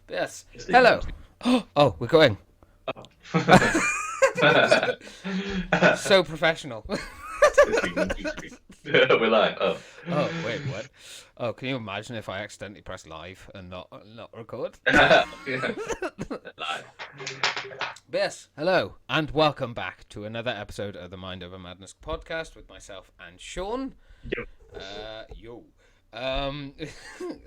Yes. Hello. Oh, we're going. So professional. We're live. Oh. Oh, wait, what? Oh, can you imagine if I accidentally press live and not record? Yeah. Live. Yes. Hello, and welcome back to another episode of the Mind Over Madness podcast with myself and Sean. Yo. Yo.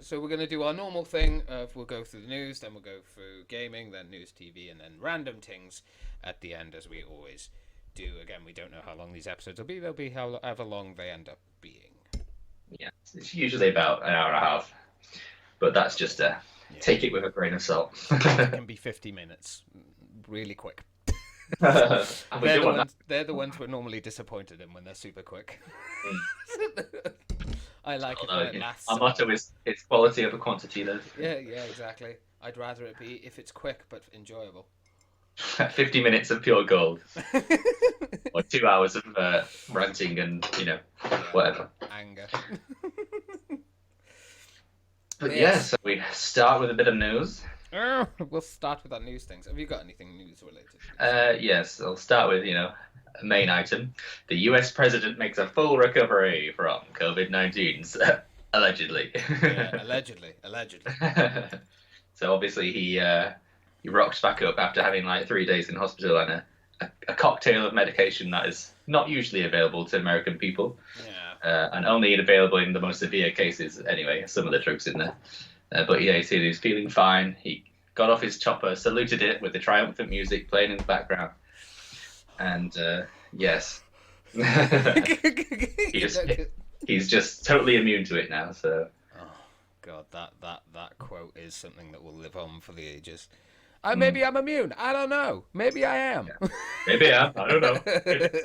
So we're going to do our normal thing of we'll go through the news, then we'll go through gaming, then news TV, and then random things at the end, as we always do. Again, we don't know how long these episodes will be. They'll be however long they end up being. Yeah, it's usually about an hour and a half, but that's just take it with a grain of salt. It can be 50 minutes, really quick. And we They're do the want ones. They're the ones we're normally disappointed in when they're super quick. I like it when it lasts. Our motto is it's quality over quantity, though. Yeah, exactly. I'd rather it be if it's quick but enjoyable. 50 minutes of pure gold, or 2 hours of ranting and whatever. Anger. But Yes. yeah, so we start with a bit of news. We'll start with our news things. Have you got anything news related? Yes, I'll start with a main item. The U.S. president makes a full recovery from COVID-19, allegedly. Yeah, allegedly. So obviously he rocks back up after having like 3 days in hospital and a cocktail of medication that is not usually available to American people, and only available in the most severe cases anyway. Some of the drugs in there. But yeah, he said he was feeling fine. He got off his chopper, saluted it with the triumphant music playing in the background. And yes, he's just totally immune to it now. So. Oh God, that quote is something that will live on for the ages. Maybe I'm immune. I don't know. Maybe I am. Yeah. Maybe I am. I don't know.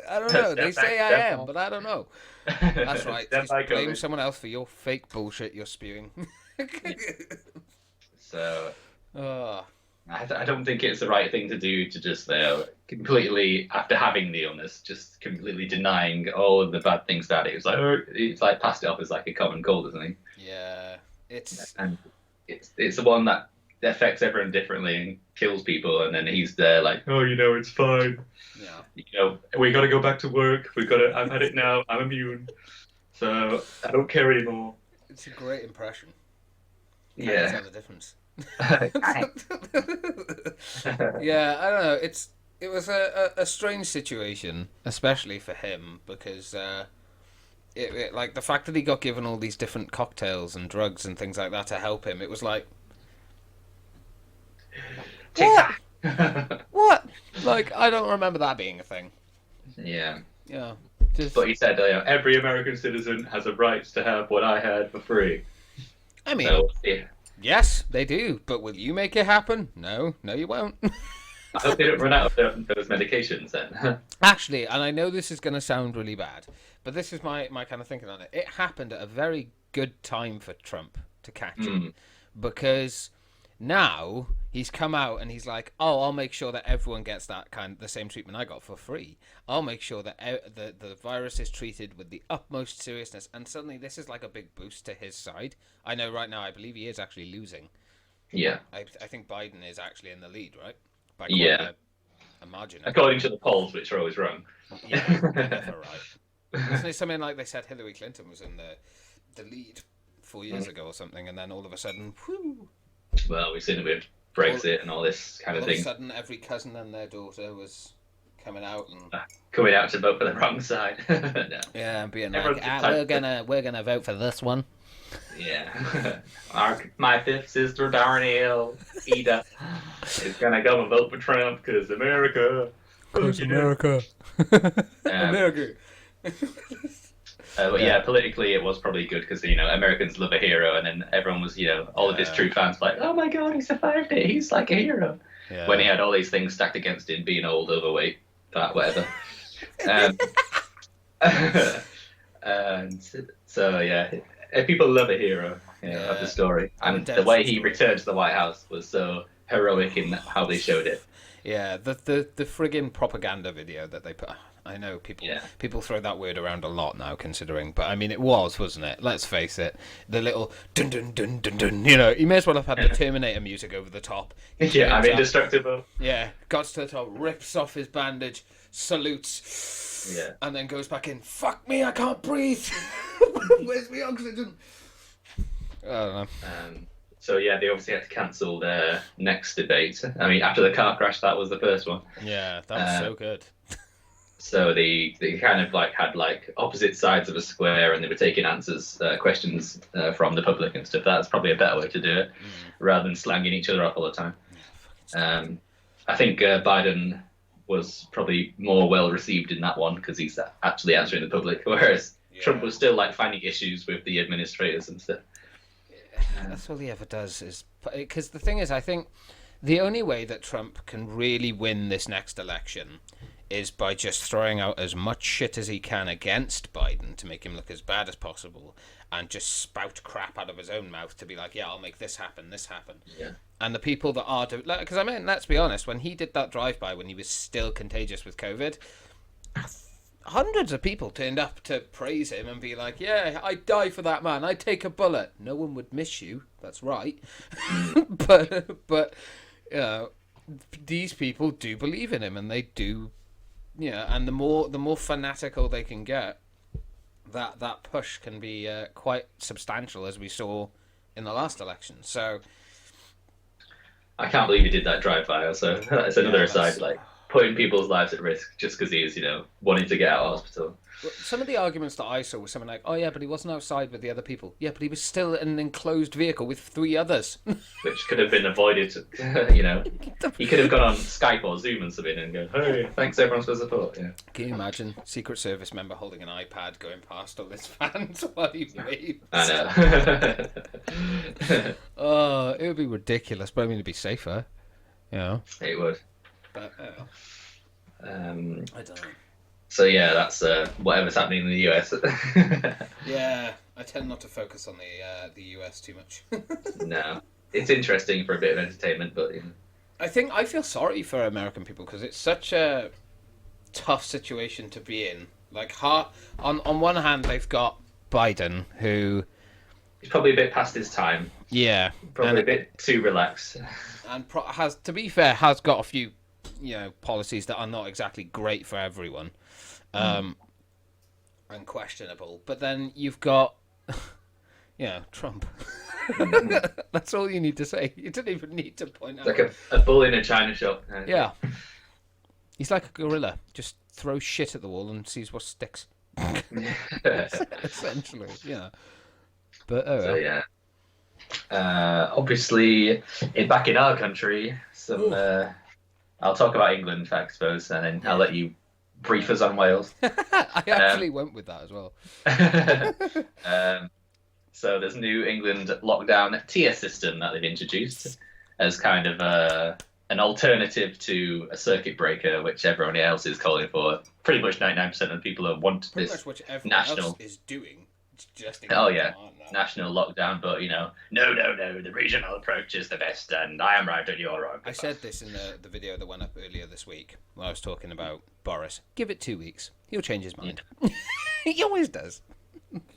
I don't know. They say I am, but I don't know. That's right. Just blame someone else for your fake bullshit you're spewing. So, I don't think it's the right thing to do to just completely, after having the illness, just completely denying all of the bad things about it. It's like passed it off as like a common cold, isn't he? Yeah, it's the one that affects everyone differently and kills people, and then he's there like, it's fine. Yeah. We got to go back to work. I've had it now. I'm immune, so I don't care anymore. It's a great impression. Yeah. Tell the difference. Yeah, I don't know. It was a strange situation, especially for him, because like the fact that he got given all these different cocktails and drugs and things like that to help him. It was like, what? Like, I don't remember that being a thing. Yeah. Yeah. But he said, every American citizen has a right to have what I had for free. I mean, so, yeah. Yes, they do. But will you make it happen? No, you won't. I hope they don't run out of those medications then. Actually, and I know this is going to sound really bad, but this is my kind of thinking on it. It happened at a very good time for Trump to catch him, because now he's come out and he's like, "Oh, I'll make sure that everyone gets the same treatment I got for free. I'll make sure that the virus is treated with the utmost seriousness." And suddenly, this is like a big boost to his side. I know right now, I believe he is actually losing. Yeah. I think Biden is actually in the lead, right? By a margin. According to the polls, which are always wrong. Yeah, they're never right. Isn't it something like they said Hillary Clinton was in the lead 4 years ago or something, and then all of a sudden, whoo. Well, we've seen it with Brexit and all this kind of thing. All of a sudden, every cousin and their daughter was coming out to vote for the wrong side. No. Yeah, and being like, we're gonna vote for this one. Yeah. My fifth sister, Darnell, Ida, is gonna go and vote for Trump because America. America. America. But yeah, politically it was probably good because Americans love a hero, and then everyone was all of his true fans like, oh my god, he survived it, he's like a hero. Yeah. When he had all these things stacked against him, being old, overweight, fat, whatever. And so yeah, people love a hero of the story, and the way he returned to the White House was so heroic in how they showed it. Yeah, the friggin' propaganda video that they put. I know people throw that word around a lot now, considering, but I mean, it wasn't it? Let's face it. The little dun dun dun dun dun. You know, you may as well have had the Terminator music over the top. Yeah, I'm indestructible. Yeah, got to the top, rips off his bandage, salutes, yeah, and then goes back in. Fuck me, I can't breathe. Where's my oxygen? I don't know. So yeah, they obviously had to cancel their next debate. I mean, after the car crash, that was the first one. Yeah, that was so good. So they kind of like had like opposite sides of a square, and they were taking questions from the public and stuff. That's probably a better way to do it, rather than slanging each other up all the time. I think Biden was probably more well received in that one because he's actually answering the public, whereas Trump was still like finding issues with the administrators and stuff. That's all he ever does is because the thing is, I think the only way that Trump can really win this next election is by just throwing out as much shit as he can against Biden to make him look as bad as possible, and just spout crap out of his own mouth to be like, yeah, I'll make this happen. Yeah. And the people that are because I mean, let's be honest, when he did that drive-by when he was still contagious with COVID, hundreds of people turned up to praise him and be like, yeah, I'd die for that man, I'd take a bullet. No one would miss you, that's right. but these people do believe in him, and they do, and the more fanatical they can get, that push can be quite substantial, as we saw in the last election. So I can't believe he did that drive-by. So that's another aside, like putting people's lives at risk just because he is, wanting to get out of hospital. Some of the arguments that I saw was something like, oh yeah, but he wasn't outside with the other people. Yeah, but he was still in an enclosed vehicle with 3 others. Which could have been avoided, He could have gone on Skype or Zoom and something and go, hey, thanks everyone for the support. Yeah. Can you imagine Secret Service member holding an iPad going past all his fans while he waves? I know. Oh, it would be ridiculous, but I mean, it'd be safer. It would. But, I don't know. So yeah, that's whatever's happening in the US. Yeah, I tend not to focus on the US too much. No, it's interesting for a bit of entertainment, but I feel sorry for American people because it's such a tough situation to be in. Like, on one hand, they've got Biden, who he's probably a bit past his time. Yeah, probably a bit too relaxed. And has, to be fair, has got a few, policies that are not exactly great for everyone. And questionable. But then you've got, Trump. That's all you need to say. You don't even need to point out. Like a bull in a china shop. Yeah. He's like a gorilla. Just throws shit at the wall and sees what sticks. Essentially, yeah. But, oh well. So, yeah. Obviously, back in our country, I'll talk about England, I suppose, and then I'll let you brief us on Wales. I actually went with that as well. So there's new England lockdown tier system that they've introduced as kind of an alternative to a circuit breaker, which everyone else is calling for. Pretty much 99% of people want pretty this much what national else is doing. It's just national lockdown, but no, the regional approach is the best, and I am right and you're wrong. I said this in the video that went up earlier this week when I was talking about Boris. Give it 2 weeks, he'll change his mind. He always does.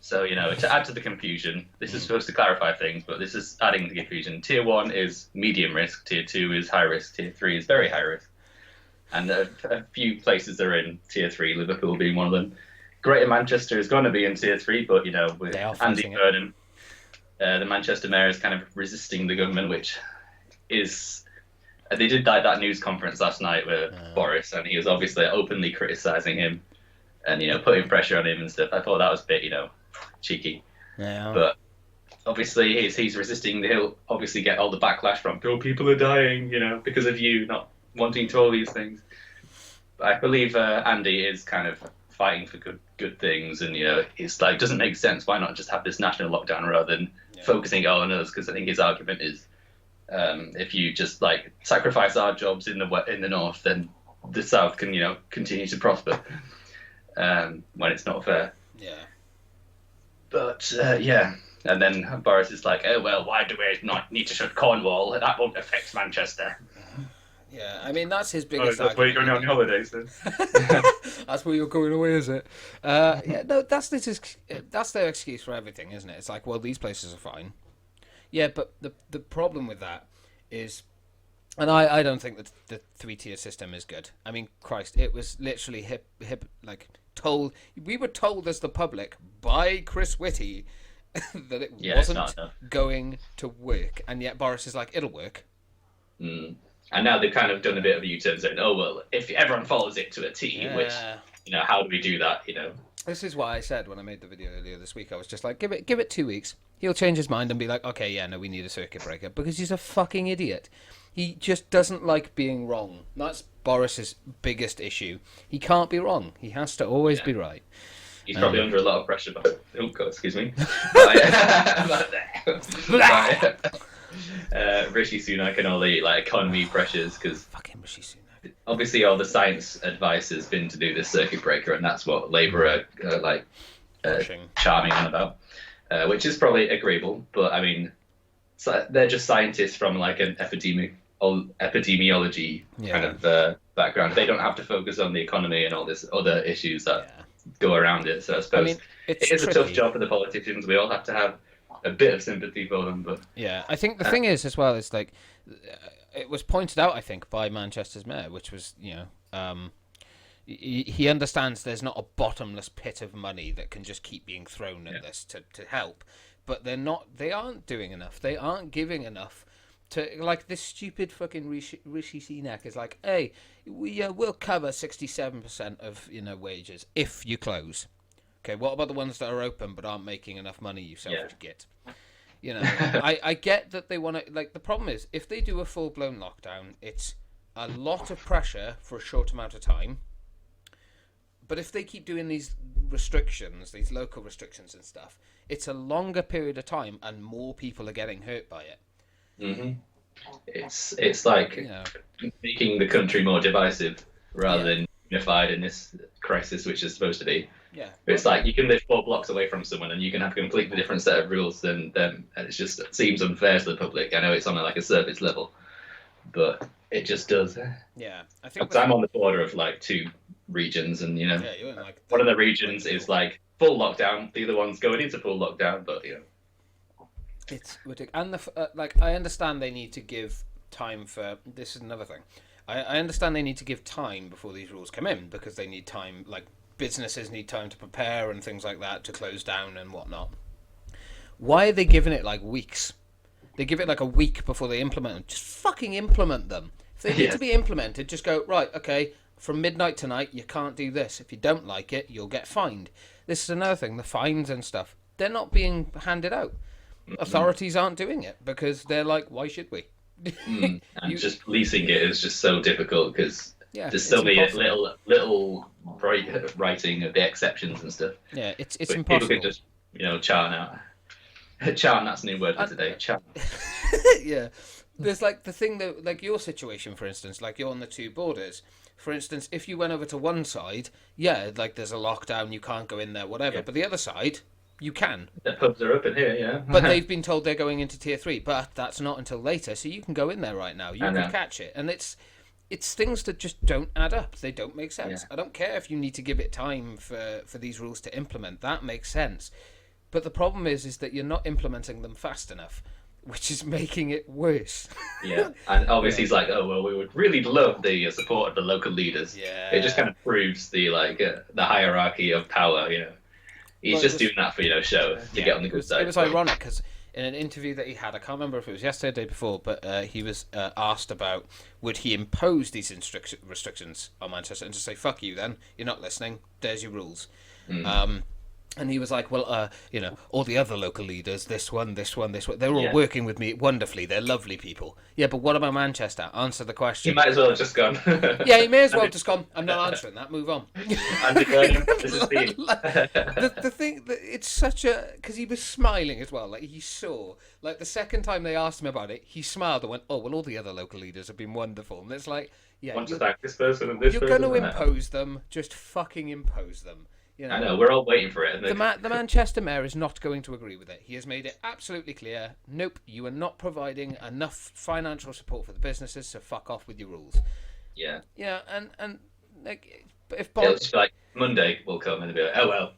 So to add to the confusion, this is supposed to clarify things, but this is adding to the confusion. Tier 1 is medium risk, Tier 2 is high risk, Tier 3 is very high risk, and a few places are in Tier 3, Liverpool being one of them. Greater Manchester is going to be in Tier 3, but, with Andy Burnham, the Manchester mayor is kind of resisting the government, which is... They did that news conference last night with Boris, and he was obviously openly criticising him and, putting pressure on him and stuff. I thought that was a bit, cheeky. Yeah. But obviously he's resisting. He'll obviously get all the backlash from, people are dying, because of you not wanting to all these things. But I believe Andy is kind of fighting for good things, and it's like, doesn't make sense. Why not just have this national lockdown rather than focusing on us? Because I think his argument is, if you just like sacrifice our jobs in the north, then the south can continue to prosper. When it's not fair. Yeah. But and then Boris is like, oh well, why do we not need to shut Cornwall? That won't affect Manchester. Yeah, I mean that's his Oh, biggest. that's where you're going on your holidays then. That's where you're going away, is it? Yeah, no, that's their excuse for everything, isn't it? It's like, well, these places are fine. Yeah, but the problem with that is, and I don't think that the 3-tier system is good. I mean, Christ, it was literally we were told as the public by Chris Whitty that it wasn't going to work, and yet Boris is like, it'll work. Mm. And now they've kind of done a bit of a U-turn, saying, "Oh well, if everyone follows it to a T, which how do we do that?" This is why I said when I made the video earlier this week, I was just like, give it 2 weeks. He'll change his mind and be like, okay, yeah, no, we need a circuit breaker, because he's a fucking idiot. He just doesn't like being wrong. That's Boris's biggest issue. He can't be wrong. He has to always be right. He's probably under a lot of pressure. Oh God, excuse me. Rishi Sunak and all the economy pressures, because fucking Rishi Sunak. Obviously, all the science advice has been to do this circuit breaker, and that's what Labour are charming on about, which is probably agreeable. But I mean, they're just scientists from an epidemiology kind of background. They don't have to focus on the economy and all this other issues that go around it. So I suppose it is a tough job for the politicians. We all have to have a bit of sympathy for them, but yeah, I think the thing is as well is it was pointed out, I think, by Manchester's mayor, which was he understands there's not a bottomless pit of money that can just keep being thrown at this to help, but they aren't doing enough. They aren't giving enough to this stupid fucking Rishi Sunak is like, hey, we'll cover 67% of wages if you close. Okay, what about the ones that are open but aren't making enough money, you selfish git? I get that they want to... the problem is, if they do a full-blown lockdown, it's a lot of pressure for a short amount of time. But if they keep doing these restrictions, these local restrictions and stuff, it's a longer period of time and more people are getting hurt by it. Mm-hmm. It's like making the country more divisive rather than unified in this crisis, which is supposed to be. Yeah. But it's like you can live 4 blocks away from someone and you can have a completely different set of rules than them, and it seems unfair to the public. I know it's on a surface level, but it just does. Yeah, I think I'm on the border of 2 regions, and you're in, one of the regions is full lockdown, the other one's going into full lockdown, but it's ridiculous. And I understand they need to give time for this. Is another thing. I understand they need to give time before these rules come in, because they need time. Businesses need time to prepare and things like that to close down and whatnot. Why are they giving it weeks? They give it a week before they implement them. Just fucking implement them. If they need to be implemented, just go, right, okay, from midnight tonight, you can't do this. If you don't like it, you'll get fined. This is another thing, the fines and stuff. They're not being handed out. Authorities aren't doing it because they're like, why should we? And just policing it is just so difficult because there's so many little writing of the exceptions and stuff. Yeah, it's but impossible. People can just churn out. Churn, that's a new word for today. Churn. Yeah, there's the thing that your situation, for instance, you're on the 2 borders. For instance, if you went over to one side, there's a lockdown, you can't go in there, whatever. But the other side, you can. The pubs are open here, yeah. But they've been told they're going into tier 3, but that's not until later, so you can go in there right now. You can catch it, and it's things that just don't add up. They don't make sense. I don't care if you need to give it time for these rules to implement. That makes sense. But the problem is that you're not implementing them fast enough, which is making it worse. Yeah, and obviously he's like, oh, well, we would really love the support of the local leaders. Yeah. It just kind of proves the hierarchy of power, He's just doing that for, show, to get on the good side. It was ironic, because in an interview that he had, I can't remember if it was yesterday or the day before, but he was asked about would he impose these restrictions on Manchester and just say, fuck you then, you're not listening, there's your rules. And he was like, well, all the other local leaders, this one, they're all working with me wonderfully. They're lovely people. Yeah, but what about Manchester? Answer the question. He might as well have just gone. Yeah, he may as well have just gone, I'm not answering that, move on. The thing, it's such a... Because he was smiling as well. He saw... the second time they asked him about it, he smiled and went, oh, well, all the other local leaders have been wonderful. And it's like, want to thank this person and this person. You're going to impose them, just fucking impose them. I know, we're all waiting for it. The Manchester mayor is not going to agree with it. He has made it absolutely clear, nope, you are not providing enough financial support for the businesses, so fuck off with your rules. Yeah. Yeah, and like, if It'll just be like, Monday will come and they'll be like, oh, well,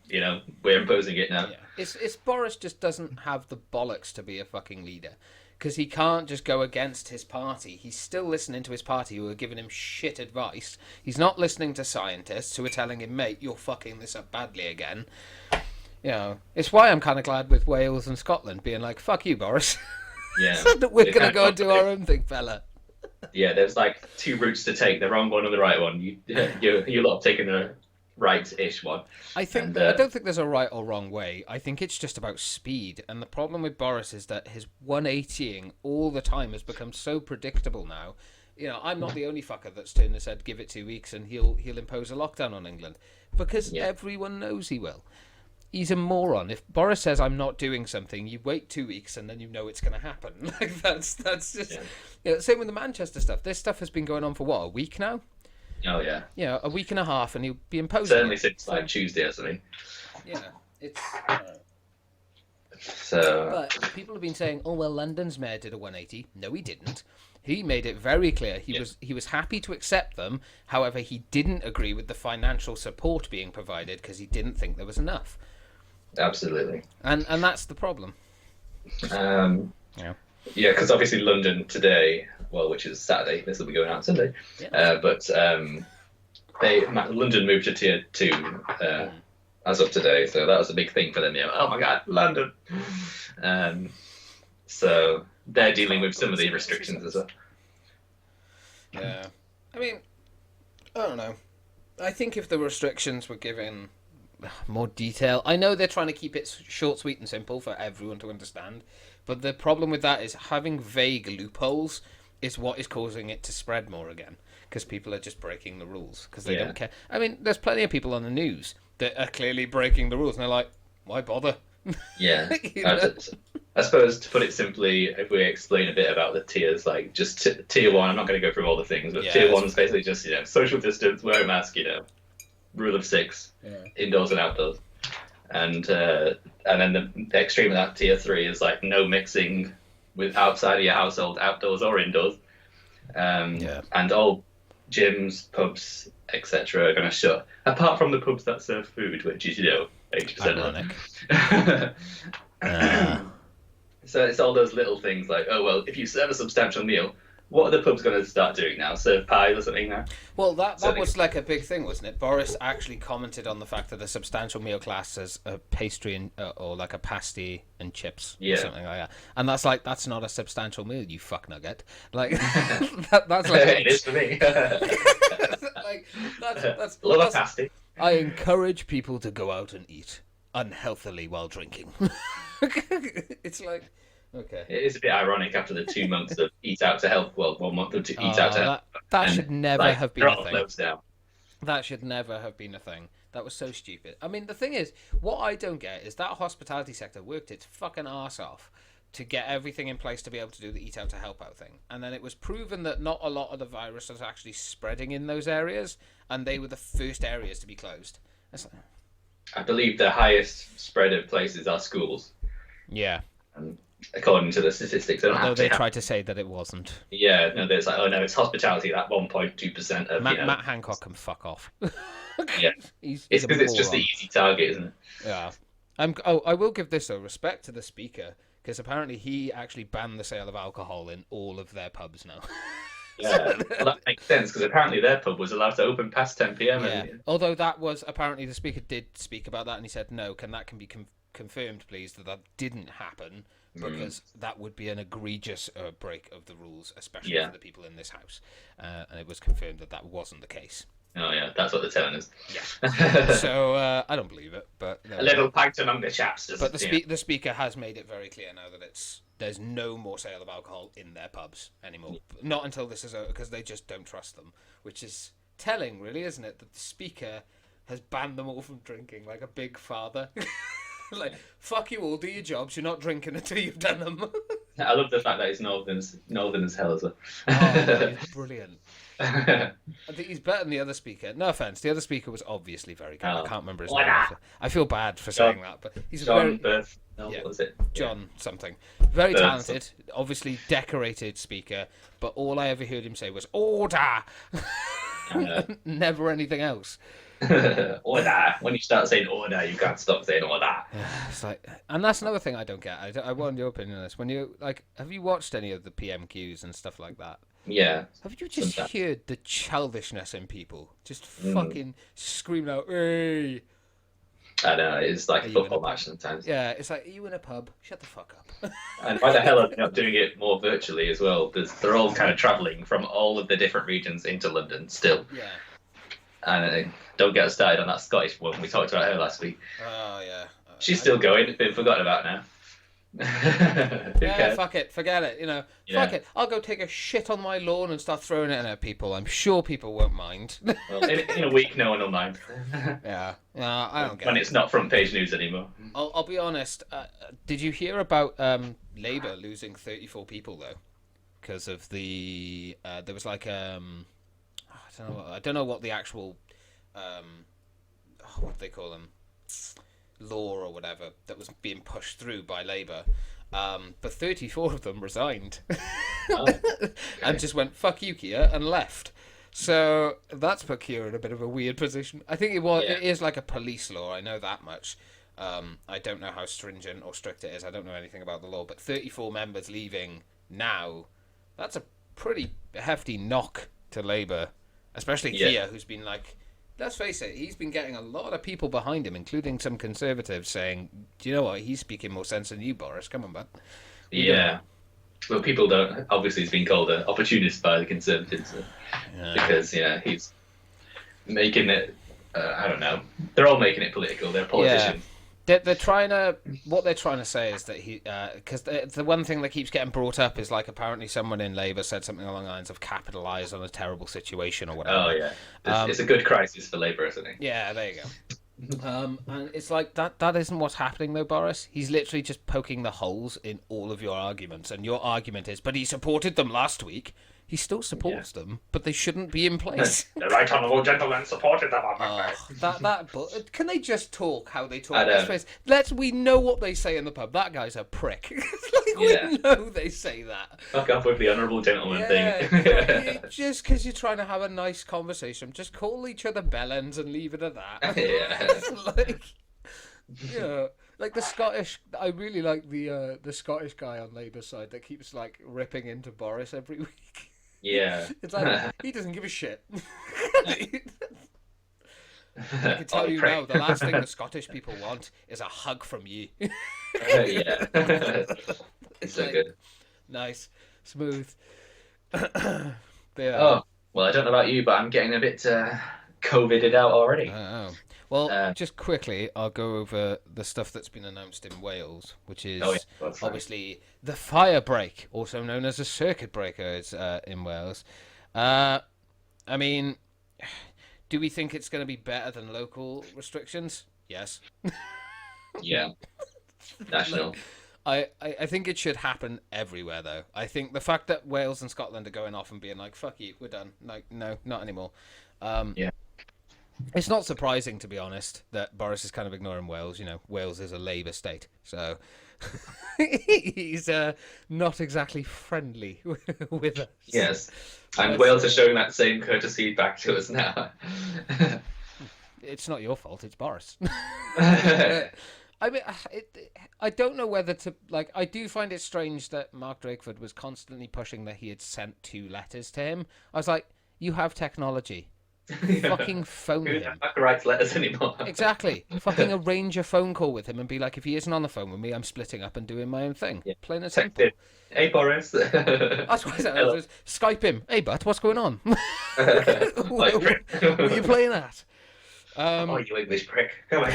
we're imposing it now. Yeah. It's Boris just doesn't have the bollocks to be a fucking leader. Because he can't just go against his party. He's still listening to his party who are giving him shit advice. He's not listening to scientists who are telling him, mate, you're fucking this up badly again. It's why I'm kind of glad with Wales and Scotland being like, fuck you, Boris. Yeah. So that we're going to go and do our own thing, fella. Yeah, there's like two routes to take, the wrong one or the right one. You lot have taken the right-ish one. I don't think there's a right or wrong way. I think it's just about speed. And the problem with Boris is that his 180ing all the time has become so predictable now. I'm not the only fucker that's turned his head, give it 2 weeks, and he'll impose a lockdown on England. Because everyone knows he will. He's a moron. If Boris says, I'm not doing something, you wait 2 weeks and then you know it's going to happen. Like, that's just... Same with the Manchester stuff. This stuff has been going on for, what, a week now? Oh, yeah. Yeah, a week and a half, and he'll be imposing certainly since, like, Tuesday or something. Yeah, it's... So... But people have been saying, oh, well, London's mayor did a 180. No, he didn't. He made it very clear he was happy to accept them. However, he didn't agree with the financial support being provided because he didn't think there was enough. Absolutely. And that's the problem. Yeah, because obviously London today, which is Saturday, this will be going out Sunday, but London moved to tier 2 as of today, so that was a big thing for them. Oh my God, London! So they're dealing with some of the restrictions as well. Yeah, I mean, I don't know. I think if the restrictions were given more detail, I know they're trying to keep it short, sweet, and simple for everyone to understand. But the problem with that is having vague loopholes is what is causing it to spread more again. Because people are just breaking the rules because they don't care. I mean, there's plenty of people on the news that are clearly breaking the rules, and they're like, why bother? Yeah. I suppose, to put it simply, if we explain a bit about the tiers, like just tier 1, I'm not going to go through all the things, but tier 1 is basically just, social distance, wear a mask, rule of 6, indoors and outdoors. And then the extreme of that tier 3 is like no mixing with outside of your household, outdoors or indoors. And all gyms, pubs, etc. are going to shut, apart from the pubs that serve food, which is 80% of So it's all those little things like, oh well, if you serve a substantial meal, what are the pubs going to start doing now? Serve pies or something now? Well, that was like a big thing, wasn't it? Boris actually commented on the fact that a substantial meal class as a pastry and, or like a pasty and chips or something like that. And that's not a substantial meal, you fuck nugget. Like that's like it is for me. like that's a lot of pasty. I encourage people to go out and eat unhealthily while drinking. It's like, okay. It is a bit ironic after the 2 months of eat out to health. Well, 1 month of eat out to health. That should never have been a thing. Down. That should never have been a thing. That was so stupid. I mean, the thing is, what I don't get is that hospitality sector worked its fucking arse off to get everything in place to be able to do the eat out to help out thing. And then it was proven that not a lot of the virus was actually spreading in those areas, and they were the first areas to be closed. I believe the highest spread of places are schools. Yeah. According to the statistics. Although they tried to say that it wasn't. Yeah, no, there's like, oh no, it's hospitality, that 1.2% of, Matt Hancock can fuck off. Yeah. It's because it's just the easy target, isn't it? Yeah. I will give this, though, respect to the speaker, because apparently he actually banned the sale of alcohol in all of their pubs now. Yeah, well, that makes sense, because apparently their pub was allowed to open past 10 p.m. Yeah. Although that was, apparently the speaker did speak about that, and he said, no, can be confirmed, please, that didn't happen, because that would be an egregious break of the rules, especially for the people in this house. And it was confirmed that wasn't the case. Oh yeah, that's what they're telling us. Yeah. So I don't believe it, but a little pact among the chaps. But the speaker has made it very clear now that there's no more sale of alcohol in their pubs anymore. Not until this is over, because they just don't trust them, which is telling, really, isn't it? That the speaker has banned them all from drinking like a big father. Like, fuck you all, do your jobs. You're not drinking until you've done them. I love the fact that he's northern as hell as well. Oh, he's brilliant. I think he's better than the other speaker. No offense, the other speaker was obviously very good. I can't remember his name. I feel bad for saying that, but he's John Berth. What was it? John something. Very talented, obviously decorated speaker, but all I ever heard him say was "order." Never anything else. Order. When you start saying order, you can't stop saying order. It's like, and that's another thing I don't get. I want your opinion on this. When you have you watched any of the PMQs and stuff like that? Yeah. Have you just heard the childishness in people just fucking screaming out, "Hey!" I know, it's like a football match sometimes. Yeah, it's like, are you in a pub? Shut the fuck up. And why the hell are they not doing it more virtually as well? Because they're all kind of travelling from all of the different regions into London still. Yeah. And don't get us started on that Scottish woman. We talked about her last week. Oh, yeah. She's still going, been forgotten about now. Yeah, fuck it, forget it, fuck it. I'll go take a shit on my lawn and start throwing it at people. I'm sure people won't mind. Well, in a week, no one will mind. Yeah, I don't get when it. it's not front page news anymore. I'll be honest. Did you hear about Labour losing 34 people though? Because of the there was like I don't know what the actual what they call them, law or whatever that was being pushed through by Labour, but 34 of them resigned and just went fuck you, Keir, and left. So that's put Keir in a bit of a weird position. I think it is like a police law, I know that much. I don't know how stringent or strict it is. I don't know anything about the law, but 34 members leaving now, that's a pretty hefty knock to Labour, especially Keir, who's been like, let's face it, he's been getting a lot of people behind him, including some Conservatives, saying, do you know what, he's speaking more sense than you, Boris. Come on, bud. Yeah. Well, people don't... Obviously, he's been called an opportunist by the Conservatives. Because, he's making it... I don't know. They're all making it political. They're politicians. They're trying to... What they're trying to say is that he... Because the one thing that keeps getting brought up is, like, apparently someone in Labour said something along the lines of capitalise on a terrible situation or whatever. Oh, yeah. It's a good crisis for Labour, isn't it? Yeah, there you go. And it's like, that isn't what's happening, though, Boris. He's literally just poking the holes in all of your arguments. And your argument is, but he supported them last week. He still supports them, but they shouldn't be in place. The right honourable gentleman supported them. But can they just talk how they talk? We know what they say in the pub. That guy's a prick. We know they say that. Fuck off with the honourable gentleman thing. Just because you're trying to have a nice conversation, just call each other bellends and leave it at that. Like the Scottish. I really like the Scottish guy on Labour side that keeps like ripping into Boris every week. Yeah. It's like, he doesn't give a shit. I can tell you now, the last thing the Scottish people want is a hug from you. Yeah. It's so good. Nice. Smooth. Oh, well, I don't know about you, but I'm getting a bit COVIDed out already. Oh. Well, just quickly, I'll go over the stuff that's been announced in Wales, which is obviously the fire break, also known as a circuit breaker, is in Wales. I mean, do we think it's going to be better than local restrictions? Yes. Yeah. National. I think it should happen everywhere, though. I think the fact that Wales and Scotland are going off and being like, fuck you, we're done. Like, no, not anymore. Yeah. It's not surprising, to be honest, that Boris is kind of ignoring Wales. Wales is a Labour state, so he's not exactly friendly with us. Yes, and Wales is showing that same courtesy back to us now. It's not your fault, it's Boris. I mean, I don't know whether to... Like, I do find it strange that Mark Drakeford was constantly pushing that he had sent 2 letters to him. I was like, you have technology. Fucking phone him. Who writes letters anymore? Exactly. Fucking arrange a phone call with him and be like, if he isn't on the phone with me, I'm splitting up and doing my own thing. Yeah. Plain and simple. Hey, Boris. That's what I said. I just Skype him. Hey, Butt, what's going on? What are you playing at? Oh, you English prick. Come on.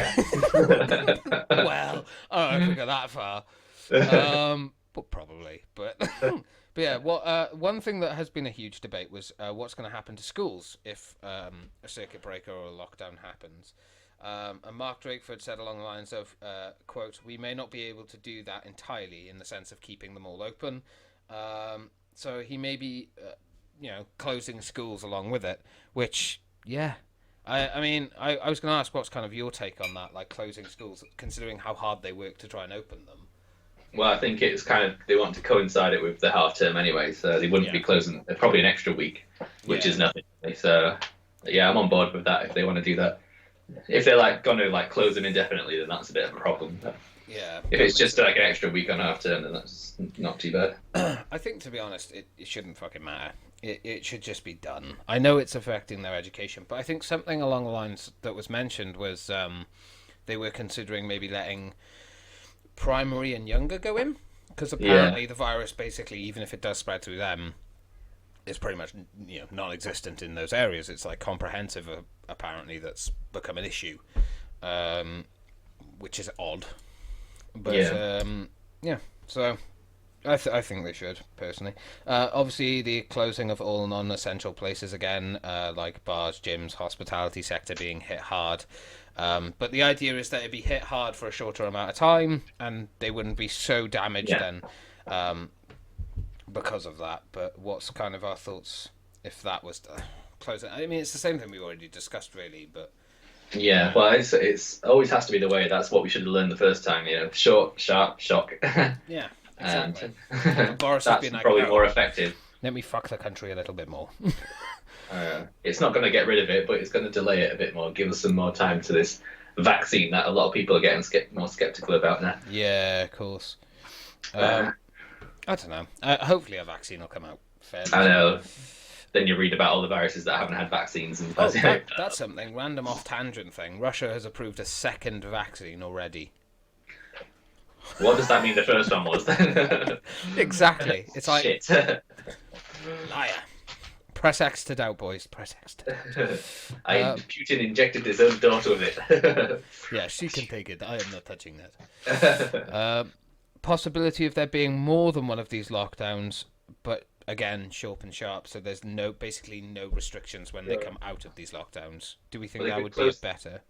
Well, I don't go that far. But probably. But yeah, one thing that has been a huge debate was what's going to happen to schools if a circuit breaker or a lockdown happens. And Mark Drakeford said along the lines of, quote, "We may not be able to do that entirely in the sense of keeping them all open. So he may be, closing schools along with it, which, yeah. I mean, I was going to ask what's kind of your take on that, like closing schools, considering how hard they work to try and open them. Well, I think it's kind of, they want to coincide it with the half term anyway, so they wouldn't be closing probably an extra week, which is nothing. So, yeah, I'm on board with that if they want to do that. If they're like going to like close them indefinitely, then that's a bit of a problem. Yeah. If it's just like an extra week on half term, then that's not too bad. I think, to be honest, it shouldn't fucking matter. It should just be done. I know it's affecting their education, but I think something along the lines that was mentioned was they were considering maybe letting primary and younger go in, because apparently the virus, basically, even if it does spread through them, is pretty much non-existent in those areas. It's like comprehensive, apparently, that's become an issue, which is odd. But so I think they should, personally. Obviously, the closing of all non-essential places again, like bars, gyms, hospitality sector being hit hard. But the idea is that it'd be hit hard for a shorter amount of time, and they wouldn't be so damaged then because of that. But what's kind of our thoughts if that was to close it? I mean, it's the same thing we already discussed, really, but... Yeah, well, it's always has to be the way. That's what we should have learned the first time, short, sharp, shock. Yeah, exactly. Boris that's like, probably more effective. Let me fuck the country a little bit more. It's not going to get rid of it, but it's going to delay it a bit more, give us some more time to this vaccine that a lot of people are getting more skeptical about now. Yeah, of course. I don't know. Hopefully a vaccine will come out fairly. I know. Then you read about all the viruses that haven't had vaccines. And that's something. Random off-tangent thing. Russia has approved a second vaccine already. What does that mean the first one was then? Exactly. It's like... Shit. Liar. Press X to doubt, boys. Press X to doubt. Putin injected his own daughter with it. Yeah, she can take it. I am not touching that. Possibility of there being more than one of these lockdowns, but again, short and sharp, so there's basically no restrictions when they come out of these lockdowns. Do we think that would be better?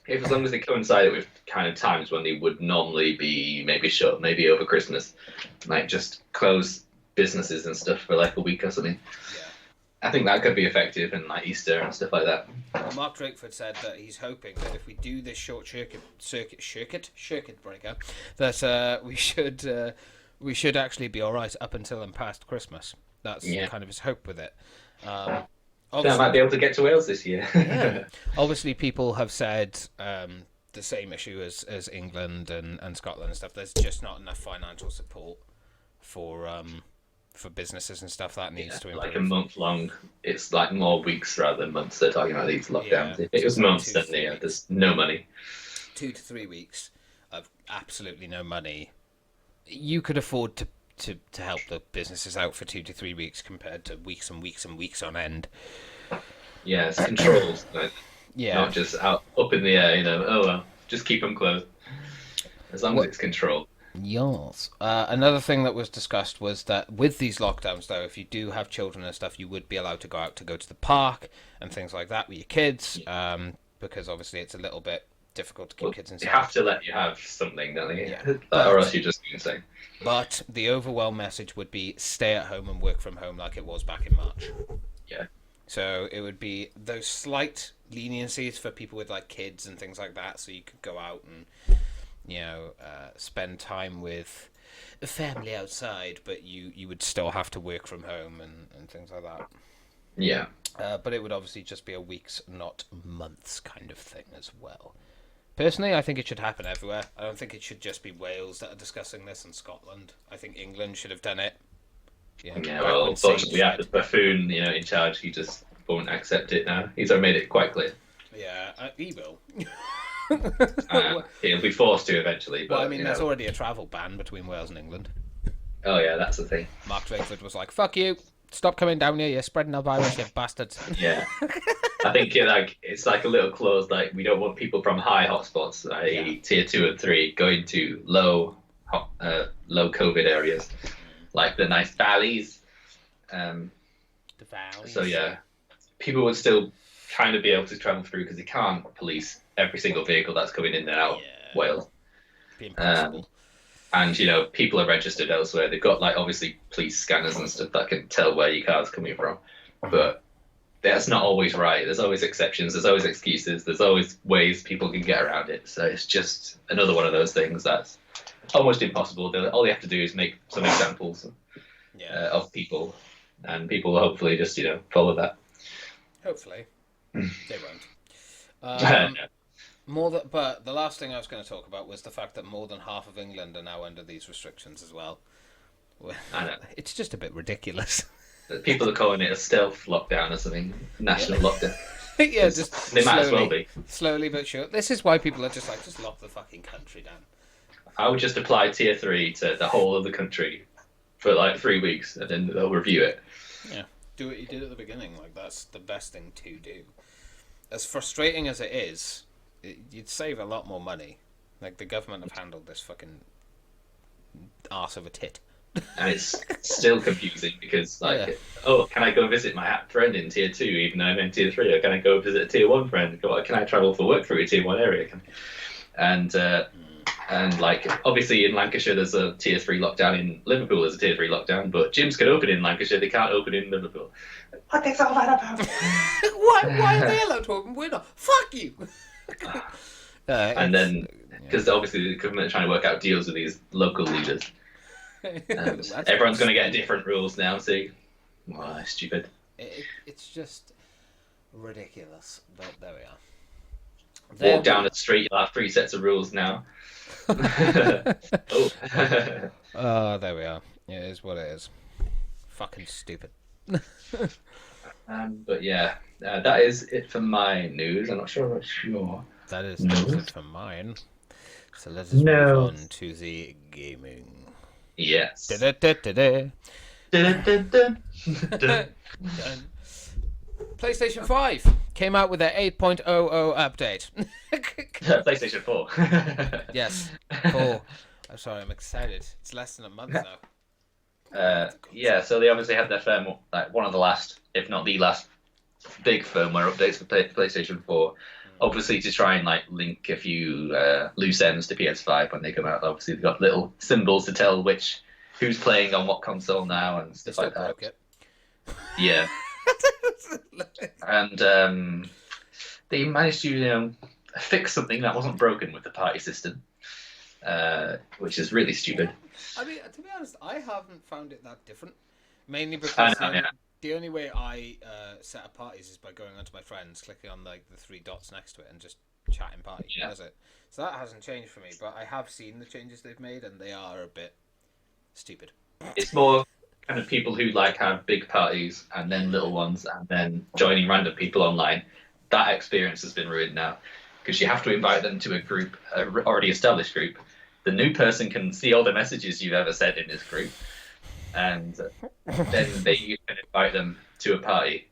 If as long as they coincided with kind of times when they would normally be maybe shut, maybe over Christmas, like just close businesses and stuff for like a week or something. Yeah. I think that could be effective in like Easter and stuff like that. Well, Mark Drakeford said that he's hoping that if we do this short circuit breaker, that we should actually be all right up until and past Christmas. That's kind of his hope with it. I might be able to get to Wales this year. Yeah. Obviously, people have said the same issue as England and Scotland and stuff. There's just not enough financial support for businesses and stuff. That needs to improve. Like a month long. It's like more weeks rather than months. They're talking about these lockdowns. If it was months, then there's no money. 2 to 3 weeks of absolutely no money. You could afford to help the businesses out for 2 to 3 weeks compared to weeks and weeks and weeks on end. Yeah, it's controlled. Not just up in the air, oh well, just keep them closed. As long as it's controlled. Yes. Another thing that was discussed was that with these lockdowns, though, if you do have children and stuff, you would be allowed to go out to go to the park and things like that with your kids, because obviously it's a little bit difficult to keep kids inside. They have to let you have something, don't they? Yeah. Or else you're just insane. But the overwhelm message would be stay at home and work from home like it was back in March. Yeah. So it would be those slight leniencies for people with like kids and things like that, so you could go out and spend time with the family outside, but you would still have to work from home and things like that. Yeah. But it would obviously just be a weeks, not months kind of thing as well. Personally, I think it should happen everywhere. I don't think it should just be Wales that are discussing this and Scotland. I think England should have done it. Well, unfortunately, we have the buffoon, in charge. He just won't accept it now. He's already made it quite clear. Yeah, he will. He'll be forced to eventually. But, well, I mean, there's already a travel ban between Wales and England. Oh, yeah, that's the thing. Mark Drakeford was like, fuck you. Stop coming down here. You're spreading the virus, you bastards. Yeah. I think it's like a little clause, like we don't want people from high hotspots, i.e. tier 2 and 3, going to low COVID areas, like the nice valleys. The valleys. So, yeah, people would still kind of be able to travel through because they can't police every single vehicle that's coming in and out of Wales. Be impossible. And people are registered elsewhere. They've got like obviously police scanners and stuff that can tell where your car's coming from, but that's not always right. There's always exceptions. There's always excuses. There's always ways people can get around it. So it's just another one of those things that's almost impossible. All you have to do is make some examples of people, and people will hopefully just follow that. Hopefully, they won't. But the last thing I was going to talk about was the fact that more than half of England are now under these restrictions as well. I know. It's just a bit ridiculous. People are calling it a stealth lockdown or something, national lockdown. Yeah, just they might as well be. Slowly but sure. This is why people are just like, just lock the fucking country down. I would just apply tier 3 to the whole of the country for like 3 weeks, and then they'll review it. Yeah, do what you did at the beginning. Like, that's the best thing to do. As frustrating as it is, you'd save a lot more money. Like, the government have handled this fucking arse of a tit. And it's still confusing because, can I go visit my friend in tier 2 even though I'm in tier 3? Or can I go visit a tier 1 friend? Can I travel for work through a tier 1 area? And like, obviously in Lancashire there's a tier 3 lockdown, in Liverpool there's a tier 3 lockdown, but gyms can open in Lancashire, they can't open in Liverpool. What is all that about? Why are they allowed to open? We're not. Fuck you! And then, because obviously the government are trying to work out deals with these local leaders. Everyone's going to get different rules now, see? Wow, stupid. It's just ridiculous, but there we are. Walk down the street, you'll have 3 sets of rules now. Oh, there we are. It is what it is. Fucking stupid. But yeah, that is it for my news. I'm not sure what's your That is it for mine. So let's move on to the gaming. Yes. PlayStation 5 came out with their 8.00 update. PlayStation 4. Yes, 4. I'm sorry, I'm excited. It's less than a month now. Yeah, so they obviously had their like one of the last, if not the last, big firmware updates for PlayStation 4. Obviously, to try and like link a few loose ends to PS5 when they come out. Obviously, they've got little symbols to tell who's playing on what console now and stuff like that. Yeah. And they managed to fix something that wasn't broken with the party system, which is really stupid. I mean, to be honest, I haven't found it that different. Mainly because the only way I set up parties is by going onto my friends, clicking on like the 3 dots next to it, and just chatting party. Yeah. That's it. So that hasn't changed for me, but I have seen the changes they've made, and they are a bit stupid. It's more kind of people who like have big parties and then little ones and then joining random people online. That experience has been ruined now because you have to invite them to a group, an already established group. The new person can see all the messages you've ever said in this group, and then you can invite them to a party.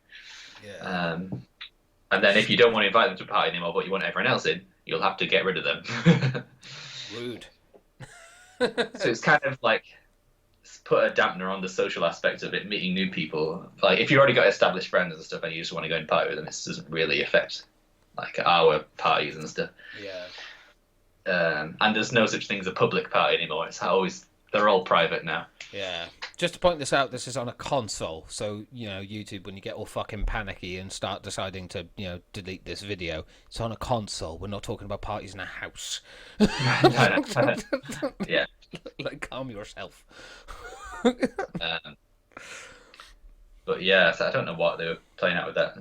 Yeah. And then if you don't want to invite them to a party anymore, but you want everyone else in, you'll have to get rid of them. Rude. So it's kind of like put a dampener on the social aspect of it, meeting new people. Like if you already got established friends and stuff and you just want to go and party with them, this doesn't really affect like our parties and stuff. Yeah. And there's no such thing as a public party anymore. They're all private now. Yeah. Just to point this out, this is on a console. So, YouTube, when you get all fucking panicky and start deciding to, delete this video, it's on a console. We're not talking about parties in a house. Yeah. Like, calm yourself. But yeah, so I don't know what they were playing out with that.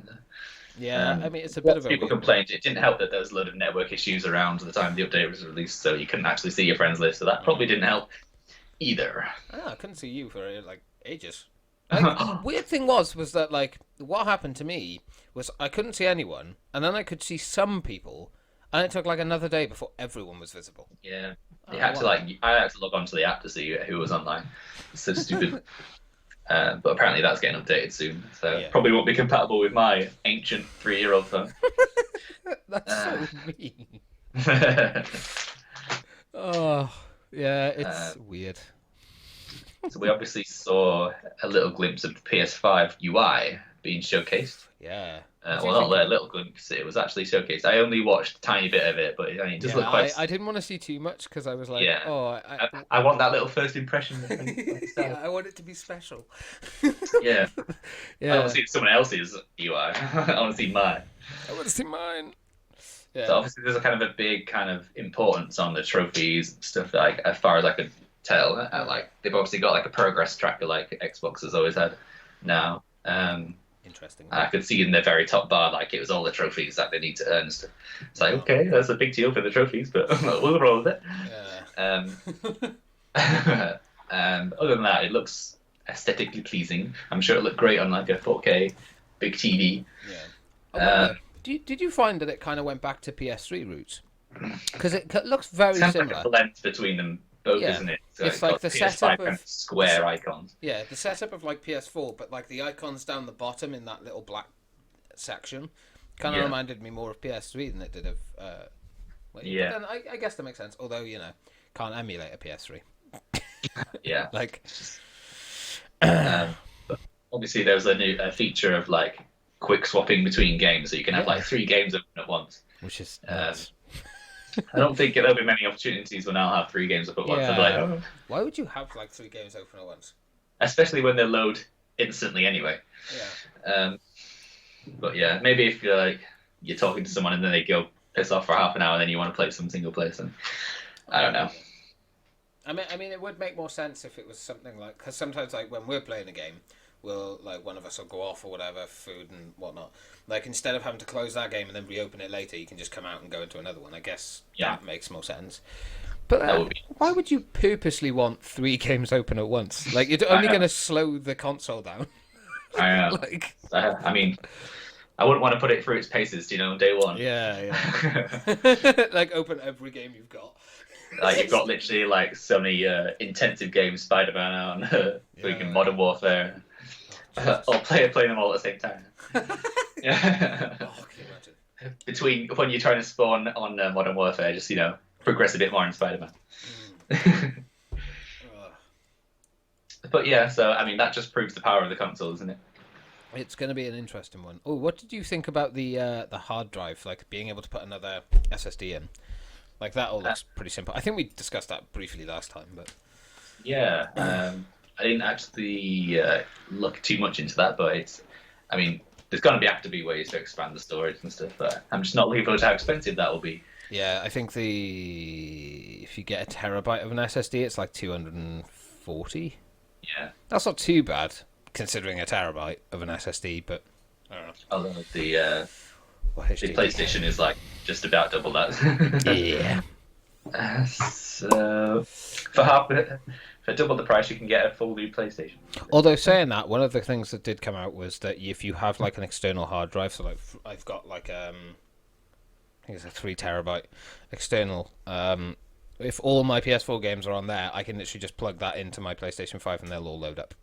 Yeah, I mean, it's a bit of a... People complained it didn't help that there was a load of network issues around the time the update was released, so you couldn't actually see your friends list, so that probably didn't help either. I couldn't see you for, like, ages. Like, weird thing was that, like, what happened to me was I couldn't see anyone, and then I could see some people, and it took, like, another day before everyone was visible. Yeah. I had to log onto the app to see who was online. It's so stupid. But apparently that's getting updated soon, so probably won't be compatible with my ancient 3-year-old phone. That's so mean. Oh, yeah, it's weird. So we obviously saw a little glimpse of the PS5 UI being showcased. Yeah. Do you Well, not think? a little glimpse. It was actually showcased. I only watched a tiny bit of it, but I mean, it does Yeah, look quite. I didn't want to see too much because I was like, Yeah, oh, I want that little first impression when it yeah, started. I want it to be special. Yeah, I don't Yeah, see someone else's UI. I want to see mine. I want to see mine. So Yeah, obviously, there's a kind of a big kind of importance on the trophies and stuff. That, like, as far as I could tell, like they've obviously got like a progress tracker, like Xbox has always had. Now, interesting. I could see in the very top bar, like it was all the trophies that they need to earn and stuff. It's like, okay, that's a big deal for the trophies, but we'll roll with it. Yeah. Other than that, it looks aesthetically pleasing. I'm sure it looked great on like a 4K big TV. Yeah. I wonder, did you find that it kind of went back to PS3 roots? Because it looks very Sounds similar. like a blend between them both, Yeah. isn't it? So It's like got the PS5 setup kind of- of square icons. Yeah, the setup of like PS4, but like the icons down the bottom in that little black section kind of Yeah. reminded me more of PS3 than it did of. Yeah. But then I guess that makes sense. Although can't emulate a PS3. Yeah. Like. But obviously, there was a feature of like quick swapping between games, so you can have like 3 games open at once. Which is. I don't think there'll be many opportunities when I'll have 3 games up at once. Yeah. I'll be like, oh. Why would you have like 3 games open at once? Especially when they load instantly anyway. Yeah. But yeah, maybe if you're talking to someone and then they go piss off for half an hour and then you want to play some single player, then I don't know. I mean, it would make more sense if it was something like, because sometimes like when we're playing a game, we'll like one of us will go off or whatever, food and whatnot. Like instead of having to close that game and then reopen it later, you can just come out and go into another one. I guess that makes more sense. But why would you purposely want 3 games open at once? Like you're only going to slow the console down. I know. I mean, I wouldn't want to put it through its paces, day one. Yeah. Like open every game you've got. Like you've got literally like so many intensive games, Spider-Man out, freaking Modern Warfare. Or play them all at the same time. Yeah. Oh, can you imagine? Between when you're trying to spawn on Modern Warfare, just progress a bit more in Spider-Man. But yeah, so I mean that just proves the power of the console, isn't it? It's going to be an interesting one. Oh, what did you think about the hard drive, like being able to put another SSD in? Like that all looks pretty simple. I think we discussed that briefly last time, but yeah, I didn't actually look too much into that, but I mean, there's going to have to be ways to expand the storage and stuff. But I'm just not looking forward to how expensive that will be. Yeah, I think if you get a terabyte of an SSD, it's like 240. Yeah, that's not too bad considering a terabyte of an SSD, but I don't know. Although the PlayStation is like just about double that. Yeah. So for double the price, you can get a full new PlayStation. Although saying that, one of the things that did come out was that if you have like an external hard drive, so like I've got like I think it's a 3 terabyte external. If all my PS4 games are on there, I can literally just plug that into my PlayStation 5 and they'll all load up.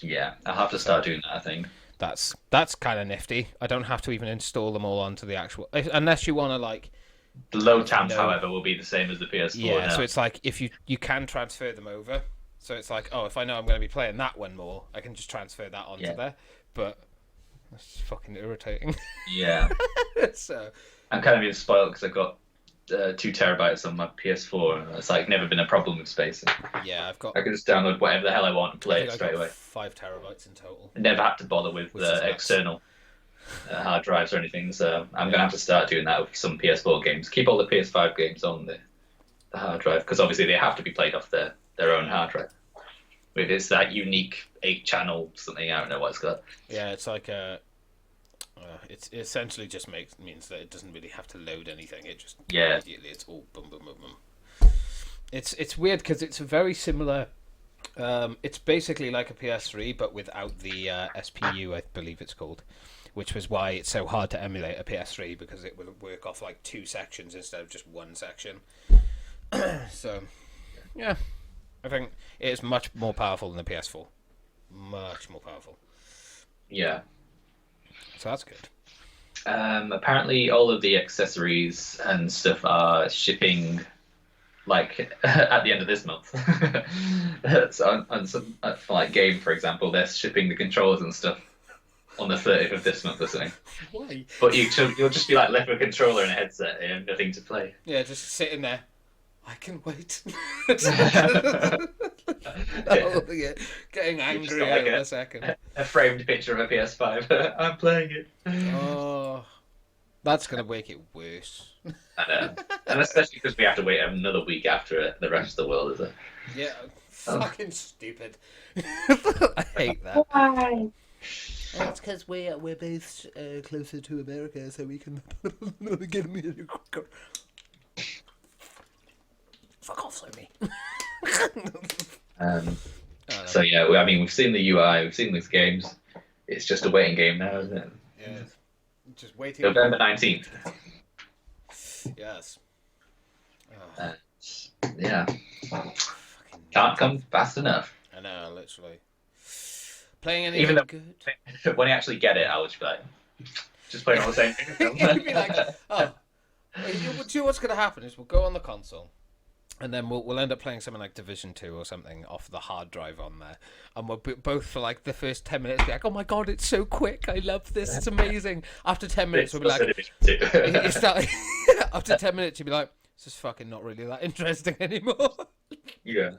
Yeah, I'll have to start doing that, I think. That's kind of nifty. I don't have to even install them all onto the actual, unless you want to like. The load times, however, will be the same as the PS4. Yeah, now. so it's like if you can transfer them over. So it's like, if I know I'm going to be playing that one more, I can just transfer that onto there. But that's fucking irritating. Yeah. So I'm kind of being spoiled because I've got 2 terabytes on my PS4. And it's like never been a problem with space. Yeah, I can just download whatever the hell I want and play it straight away. 5 terabytes in total. Never had to bother with external hard drives or anything. So I'm gonna have to start doing that with some PS4 games. Keep all the PS5 games on the hard drive because obviously they have to be played off their own hard drive. It's that unique 8-channel something. I don't know what it's got. Yeah, it's like it essentially just means that it doesn't really have to load anything. It just immediately it's all boom boom boom boom. It's weird because it's a very similar. It's basically like a PS3 but without the SPU, I believe it's called, which was why it's so hard to emulate a PS3 because it will work off like 2 sections instead of just 1 section. So, yeah, I think it is much more powerful than the PS4. Much more powerful. Yeah. So that's good. Apparently, all of the accessories and stuff are shipping, like at the end of this month. So on some like Game, for example, they're shipping the controllers and stuff on the 30th of this month or something. Why? But you'll just be like left with a controller and a headset and nothing to play. Yeah, just sitting there. I can wait. Yeah. Oh, yeah. Getting angry got like over a second. A framed picture of a PS5. I'm playing it. Oh, that's gonna make it worse. I know. And especially because we have to wait another week after the rest of the world, is it? Yeah, fucking stupid. I hate that. Why? That's because we're based closer to America, so we can get me quicker. Fuck off, Sony. So yeah, I mean, we've seen the UI, we've seen these games. It's just a waiting game now, isn't it? Yeah, just waiting. November 19th. Yes. Yeah. Can't come fast enough. I know, literally. Playing anything Even though good? when I actually get it, I would just be like, just playing all the same thing. You'd be like, oh. You know what's going to happen is we'll go on the console, and then we'll end up playing something like Division 2 or something off the hard drive on there, and we'll both for like the first 10 minutes be like, oh my god, it's so quick, I love this, it's amazing. After 10 minutes we'll be like, after 10 minutes you'll be like, it's just fucking not really that interesting anymore. Yeah.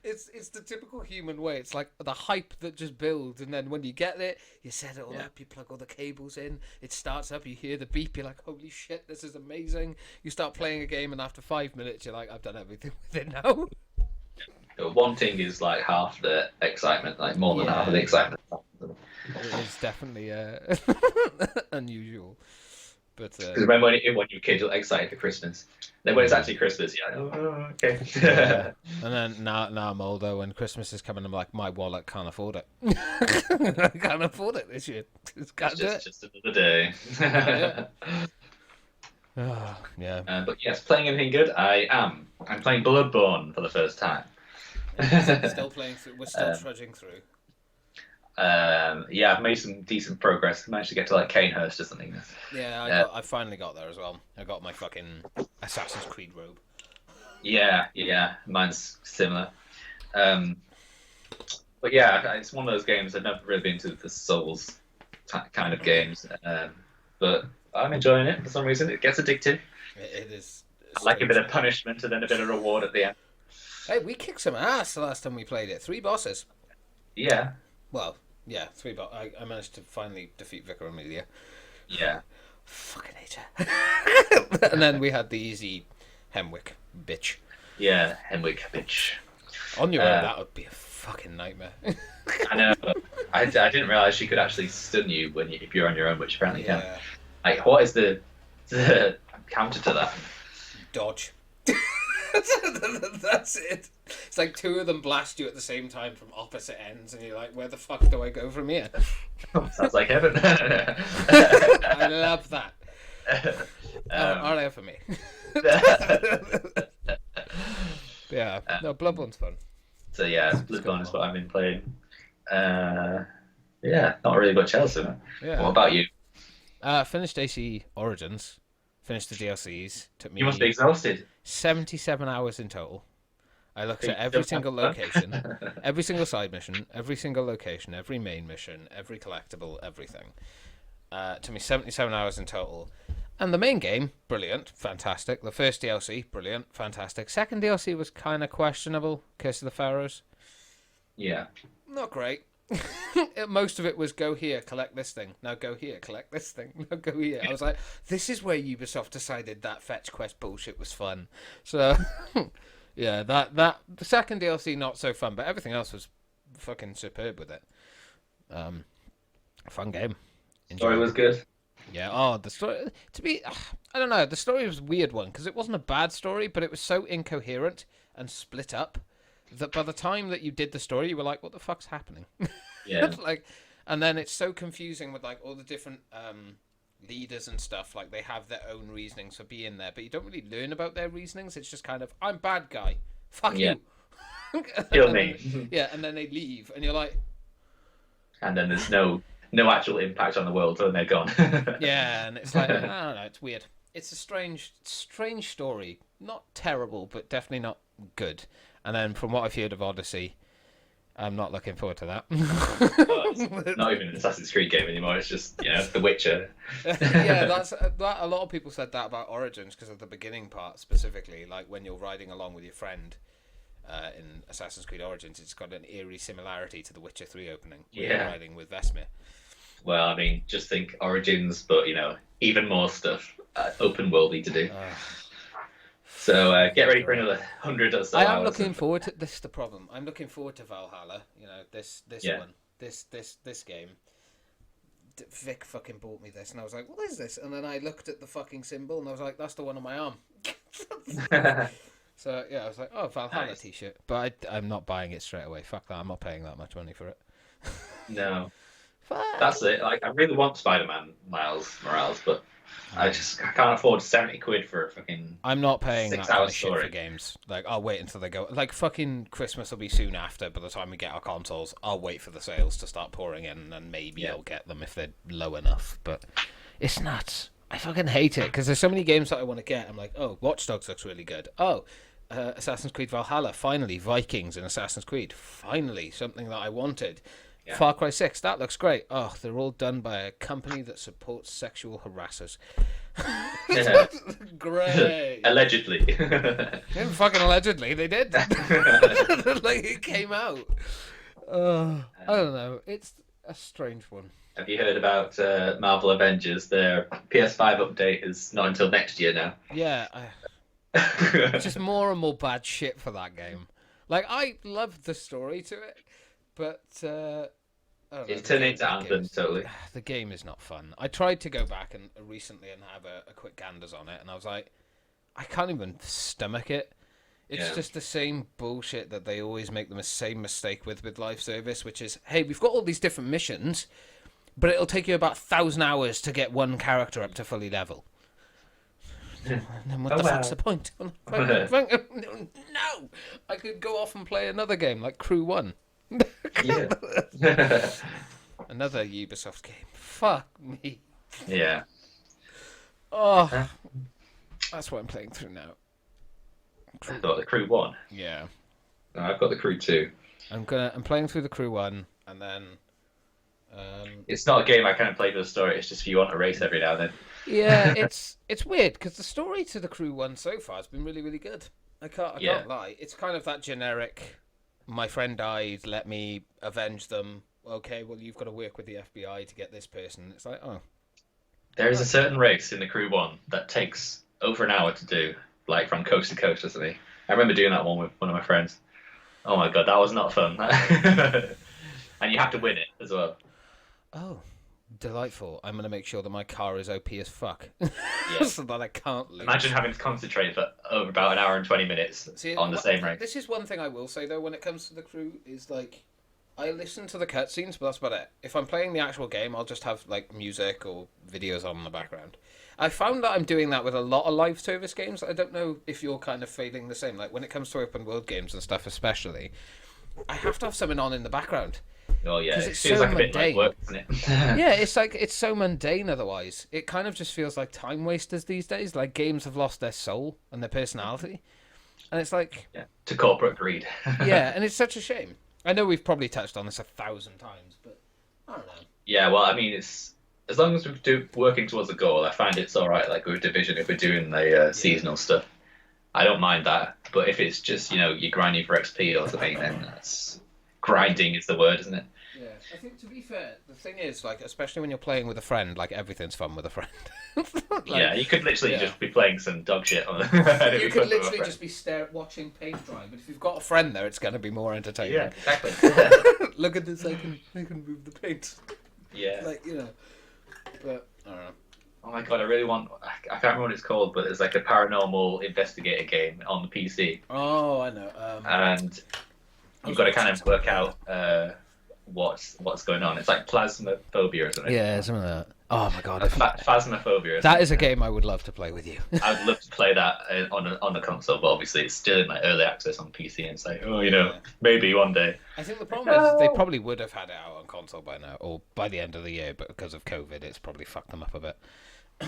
It's the typical human way. It's like the hype that just builds, and then when you get it, you set it all up, you plug all the cables in, it starts up, you hear the beep, you're like, holy shit, this is amazing. You start playing a game, and after 5 minutes, you're like, I've done everything with it now. Wanting is like half the excitement, like more than half of the excitement. It is definitely unusual. But remember when you were a kid, you're excited for Christmas. Then when it's actually Christmas, you're like, oh, okay. Yeah. And then now I'm older. When Christmas is coming, I'm like, my wallet can't afford it. I can't afford it this year. It's just another day. Yeah. But yes, playing anything good? I'm playing Bloodborne for the first time. Still playing through. We're still trudging through. Yeah, I've made some decent progress. Managed to get to like Canehurst or something. Yeah, I finally got there as well. I got my fucking Assassin's Creed robe. Yeah, mine's similar. But yeah, it's one of those games I've never really been to the Souls kind of games. But I'm enjoying it for some reason. It gets addictive. It is. I like a bit of punishment and then a bit of reward at the end. Hey, we kicked some ass the last time we played it. 3 bosses. Yeah. Well, yeah, 3 bosses. I managed to finally defeat Vicar Amelia. Yeah. Fucking hate her. And then we had the easy Hemwick bitch. Yeah, Hemwick bitch. On your own, that would be a fucking nightmare. I know. I didn't realise she could actually stun you if you're on your own, which apparently can. Like, what is the counter to that? Dodge. That's it. It's like 2 of them blast you at the same time from opposite ends, and you're like, where the fuck do I go from here? Sounds like heaven. I love that. Are for me. Yeah, no, Bloodborne's fun. So yeah, Bloodborne is what I've been playing. Yeah, not really much else in it. Yeah. What about you? Finished AC Origins. Finished the DLCs. Took me. You must be exhausted. 77 hours in total. I looked at every single location, every single side mission, every single location, every main mission, every collectible, everything. Took me 77 hours in total. And the main game, brilliant, fantastic. The first DLC, brilliant, fantastic. Second DLC was kind of questionable, Curse of the Pharaohs. Yeah. Not great. Most of it was go here, collect this thing. Now go here, collect this thing. Now go here. I was like, this is where Ubisoft decided that fetch quest bullshit was fun. So, yeah, that the second DLC not so fun, but everything else was fucking superb with it. Fun game. Story was good. Yeah. Oh, the story. I don't know. The story was a weird one because it wasn't a bad story, but it was so incoherent and split up that by the time that you did the story, you were like, what the fuck's happening? Yeah. And then it's so confusing with like all the different leaders and stuff. Like they have their own reasonings for being there, but you don't really learn about their reasonings. It's just kind of, I'm bad guy. Fuck you. Kill me. Yeah, and then they leave, and you're like, and then there's no actual impact on the world, and they're gone. Yeah, and it's like, I don't know, it's weird. It's a strange story. Not terrible, but definitely not good. And then from what I've heard of Odyssey, I'm not looking forward to that. It's not even an Assassin's Creed game anymore. It's just The Witcher. Yeah, that. A lot of people said that about Origins because of the beginning part specifically. Like when you're riding along with your friend in Assassin's Creed Origins, it's got an eerie similarity to the Witcher 3 opening. Where you're riding with Vesemir. Well, I mean, just think Origins, but even more stuff, open worldy to do. So get ready for another 100 or so. I am looking forward to this. Is the problem. I'm looking forward to Valhalla. This one, this game. Vic fucking bought me this, and I was like, "What is this?" And then I looked at the fucking symbol, and I was like, "That's the one on my arm." So yeah, I was like, "Oh, Valhalla T-shirt," but I'm not buying it straight away. Fuck that! I'm not paying that much money for it. No, that's it. Like, I really want Spider-Man Miles Morales, but I can't afford 70 quid for a fucking. I'm not paying that kind of shit story for games. Like, I'll wait until they go. Like, fucking Christmas will be soon after. By the time we get our consoles, I'll wait for the sales to start pouring in, and maybe I'll get them if they're low enough. But it's nuts. I fucking hate it because there's so many games that I want to get. I'm like, oh, Watch Dogs looks really good. Oh, Assassin's Creed Valhalla. Finally, Vikings in Assassin's Creed. Finally, something that I wanted. Yeah. Far Cry 6, that looks great. Oh, they're all done by a company that supports sexual harassers. Great. Allegedly. Yeah, fucking allegedly, they did. Like, it came out. I don't know. It's a strange one. Have you heard about Marvel Avengers? Their PS5 update is not until next year now. Yeah. Just more and more bad shit for that game. Like, I loved the story to it, but... it's turned into Anthem, totally. The game is not fun. I tried to go back and recently and have a quick ganders on it, and I was like, I can't even stomach it. It's just the same bullshit that they always make the same mistake with live service, which is, hey, we've got all these different missions, but it'll take you about 1,000 hours to get one character up to fully level. And then what the fuck's the point? No! I could go off and play another game like Crew 1. Another Ubisoft game. Fuck me. Yeah. Oh, that's what I'm playing through now. I thought the Crew 1. Yeah. No, I've got the Crew 2. I'm playing through the Crew 1, and then. It's not a game I kind of play for the story. It's just if you want a race every now and then. Yeah, it's weird because the story to the Crew 1 so far has been really, really good. I can't lie. It's kind of that generic. My friend died, let me avenge them. Okay, well, you've got to work with the FBI to get this person. It's like, oh. There is a certain race in the Crew 1 that takes over an hour to do, like from coast to coast or something. I remember doing that one with one of my friends. Oh my god, that was not fun. And you have to win it as well. Oh, delightful. I'm going to make sure that my car is OP as fuck. Yeah. So that I can't lose. Imagine having to concentrate for over about an hour and 20 minutes on the same race. This is one thing I will say, though, when it comes to the Crew, is, like, I listen to the cutscenes, but that's about it. If I'm playing the actual game, I'll just have, like, music or videos on in the background. I found that I'm doing that with a lot of live service games. I don't know if you're kind of feeling the same. Like, when it comes to open world games and stuff especially, I have to have something on in the background. Oh yeah, it so feels like a bit like work, doesn't it? Yeah, it's so mundane otherwise. It kind of just feels like time wasters these days. Like, games have lost their soul and their personality. And it's like... Yeah, to corporate greed. Yeah, and it's such a shame. I know we've probably touched on this 1,000 times, but I don't know. Yeah, well, I mean, it's... As long as we're working towards a goal, I find it's alright, like with Division, if we're doing the seasonal stuff. I don't mind that. But if it's just, you're grinding for XP or something, then that's... Grinding is the word, isn't it? Yeah, I think to be fair, the thing is, like, especially when you're playing with a friend, like, everything's fun with a friend. Like, yeah, you could literally just be playing some dog shit on You could literally just be watching paint dry, but if you've got a friend there, it's going to be more entertaining. Yeah, exactly. Look at this, I can move the paint. Yeah. Like, but, I don't know. Oh my god, I really want... I can't remember what it's called, but it's like a paranormal investigator game on the PC. Oh, I know. And... You've got to kind of work out what's going on. It's like Plasmophobia or something. Yeah, something like that. Oh my god. Phasmophobia. That is a game I would love to play with you. I'd love to play that on the console, but obviously it's still in like early access on PC, and it's like, maybe one day. I think the problem is they probably would have had it out on console by now, or by the end of the year, but because of COVID, it's probably fucked them up a bit.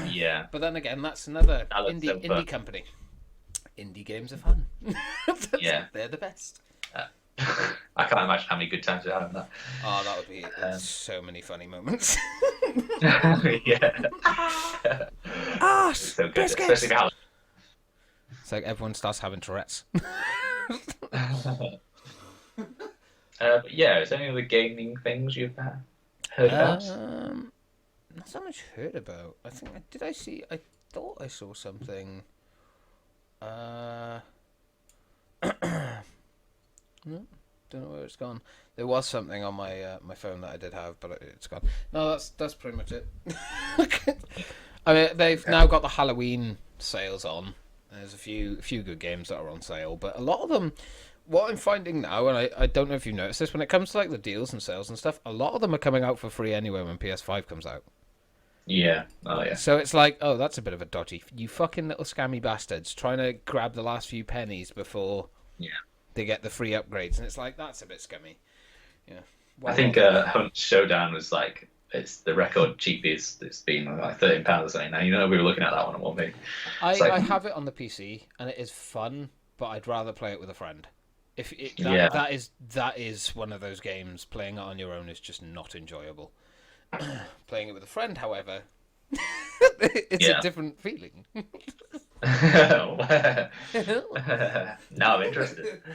Yeah. But then again, that's another indie company. Indie games are fun. Yeah. They're the best. I can't imagine how many good times we're having that. Oh, that would be so many funny moments. Yeah. Ah, So good, biscuits! especially for Halloween. It's like everyone starts having Tourette's. But yeah, is there any other gaming things you've heard about? Not so much heard about. I think did I see? I thought I saw something. No, don't know where it's gone. There was something on my my phone that I did have, but it's gone. No, that's pretty much it. I mean, they've now got the Halloween sales on. There's a few good games that are on sale, but a lot of them, what I'm finding now, and I don't know if you've noticed this, when it comes to like the deals and sales and stuff, a lot of them are coming out for free anyway when PS5 comes out. Yeah. Oh yeah. So it's like, oh, that's a bit of a dodgy. You fucking little scammy bastards trying to grab the last few pennies before Yeah. they get the free upgrades, and it's like that's a bit scummy. Yeah. I think Hunt Showdown was like it's the record cheapest. It's been like £13 or something. Now we were looking at that one at one point. I have it on the PC and it is fun, but I'd rather play it with a friend. That is one of those games. Playing it on your own is just not enjoyable. Playing it with a friend, however, it's a different feeling. Now I'm interested. Oh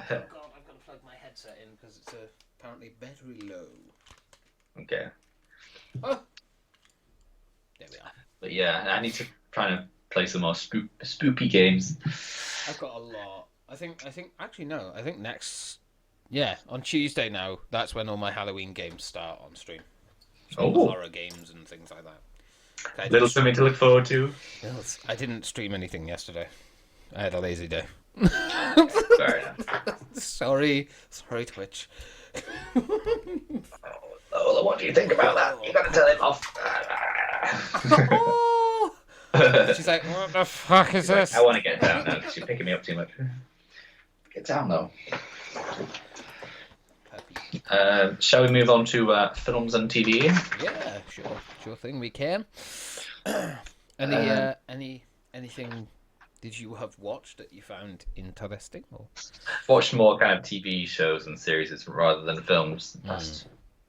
God, I've got to plug my headset in because it's apparently battery low. Okay. Oh. There we are. But yeah, I need to try and play some more spoopy games. I've got a lot. I think actually no. I think next on Tuesday now. That's when all my Halloween games start on stream. So horror games and things like that. Little something to look forward to. I didn't stream anything yesterday. I had a lazy day. Fair enough. Sorry, Twitch. Oh, what do you think about that? You gotta tell him off. She's like, what the fuck is this? I want to get down now because you're picking me up too much. Get down though. Shall we move on to films and TV? Yeah, sure thing. We can. Anything did you have watched that you found interesting? Or? Watched more kind of TV shows and series rather than films the past